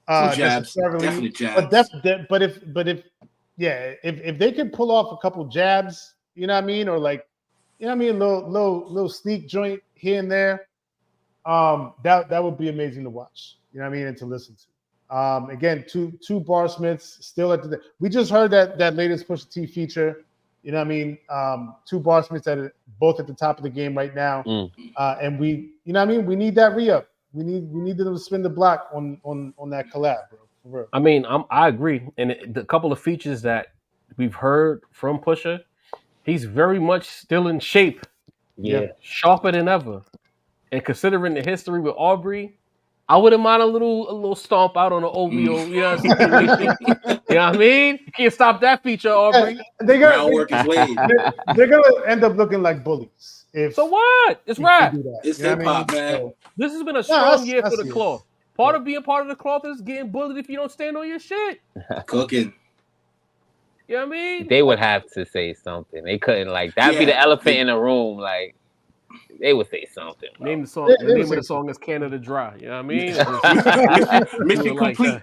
Some jabs, definitely jabs. But if they could pull off a couple jabs, you know what I mean, or like, you know what I mean, little sneak joint here and there, that would be amazing to watch. You know what I mean, and to listen to. Again, two barsmiths still at the. We just heard that latest Pusha T feature. You know what I mean? Two barsmiths that are both at the top of the game right now, and we, you know what I mean? We need that re-up. We need them to spin the block on that collab, bro. For real. I mean, I agree. And the couple of features that we've heard from Pusha, he's very much still in shape. Yeah, sharper than ever. And considering the history with Aubrey, I wouldn't mind a little stomp out on the OVO, situation. You know what I mean? You can't stop that feature, Aubrey. They're gonna end up looking like bullies. So what? It's rap. It's hip hop, man. So, this has been a strong year for the cloth. Part of being part of the cloth is getting bullied if you don't stand on your shit. Cooking. You know what I mean? They would have to say something. They couldn't that'd be the elephant in the room. They would say something. Bro. Name the song. The name of the song is Canada Dry. You know what I mean? Mission Complete.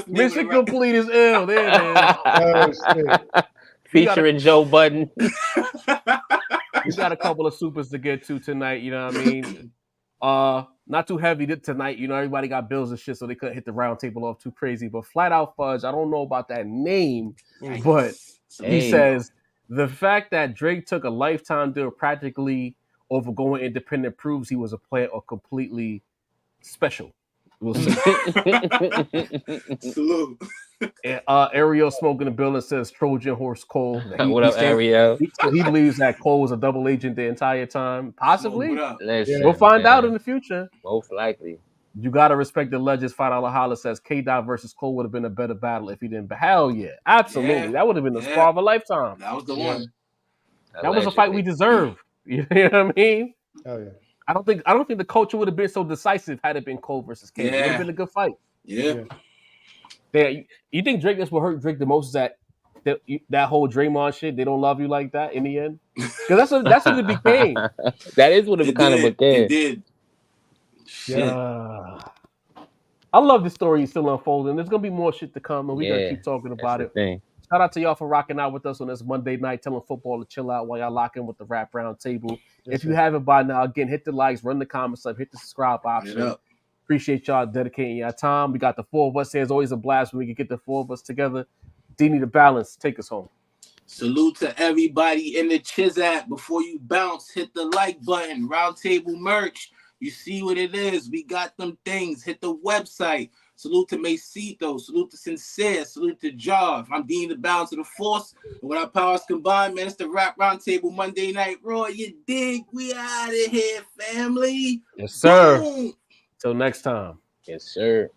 Mission Complete is ill. There it is. Featuring Joe Budden. We got a couple of supers to get to tonight. You know what I mean? Not too heavy tonight. You know, everybody got bills and shit, so they couldn't hit the round table off too crazy. But Flat Out Fudge, I don't know about that name, but he says the fact that Drake took a lifetime deal practically over going independent proves he was a player or completely special. We'll see. Salute. Ariel Smoke in the building says Trojan Horse Cole. What up, Ariel? He believes that Cole was a double agent the entire time. Possibly. Listen, we'll find out in the future. Most likely. You gotta respect the legends. $5 Holla says K-Dot versus Cole would have been a better battle if he didn't. Hell yeah, absolutely. Yeah. That would have been the spar of a lifetime. That was the one. That was a fight we deserved. You know what I mean? Oh yeah. I don't think the culture would have been so decisive had it been Cole versus K. It would have been a good fight. Yeah. You think Drake? That's what hurt Drake the most is that whole Draymond shit. They don't love you like that in the end. Because that's what it became. That is what it kind of became. It did. Yeah. I love the story still unfolding. There's gonna be more shit to come, and we're gonna keep talking about it. Shout out to y'all for rocking out with us on this Monday night, telling football to chill out while y'all lock in with the Rap Round Table. If you haven't by now, again, hit the likes, run the comments up, hit the subscribe option. Appreciate y'all dedicating your time. We got the four of us here. It's always a blast when we can get the four of us together. Dini the Balance, take us home. Salute to everybody in the Chiz app. Before you bounce, hit the like button. Round Table merch. You see what it is. We got them things. Hit the website. Salute to Macito. Salute to Sincere. Salute to Jarv. I'm Dean the Balance of the Force. And when our powers combine, man, it's the Rap Roundtable Monday Night Raw. You dig? We out of here, family. Yes, sir. Boom. Till next time. Yes, sir.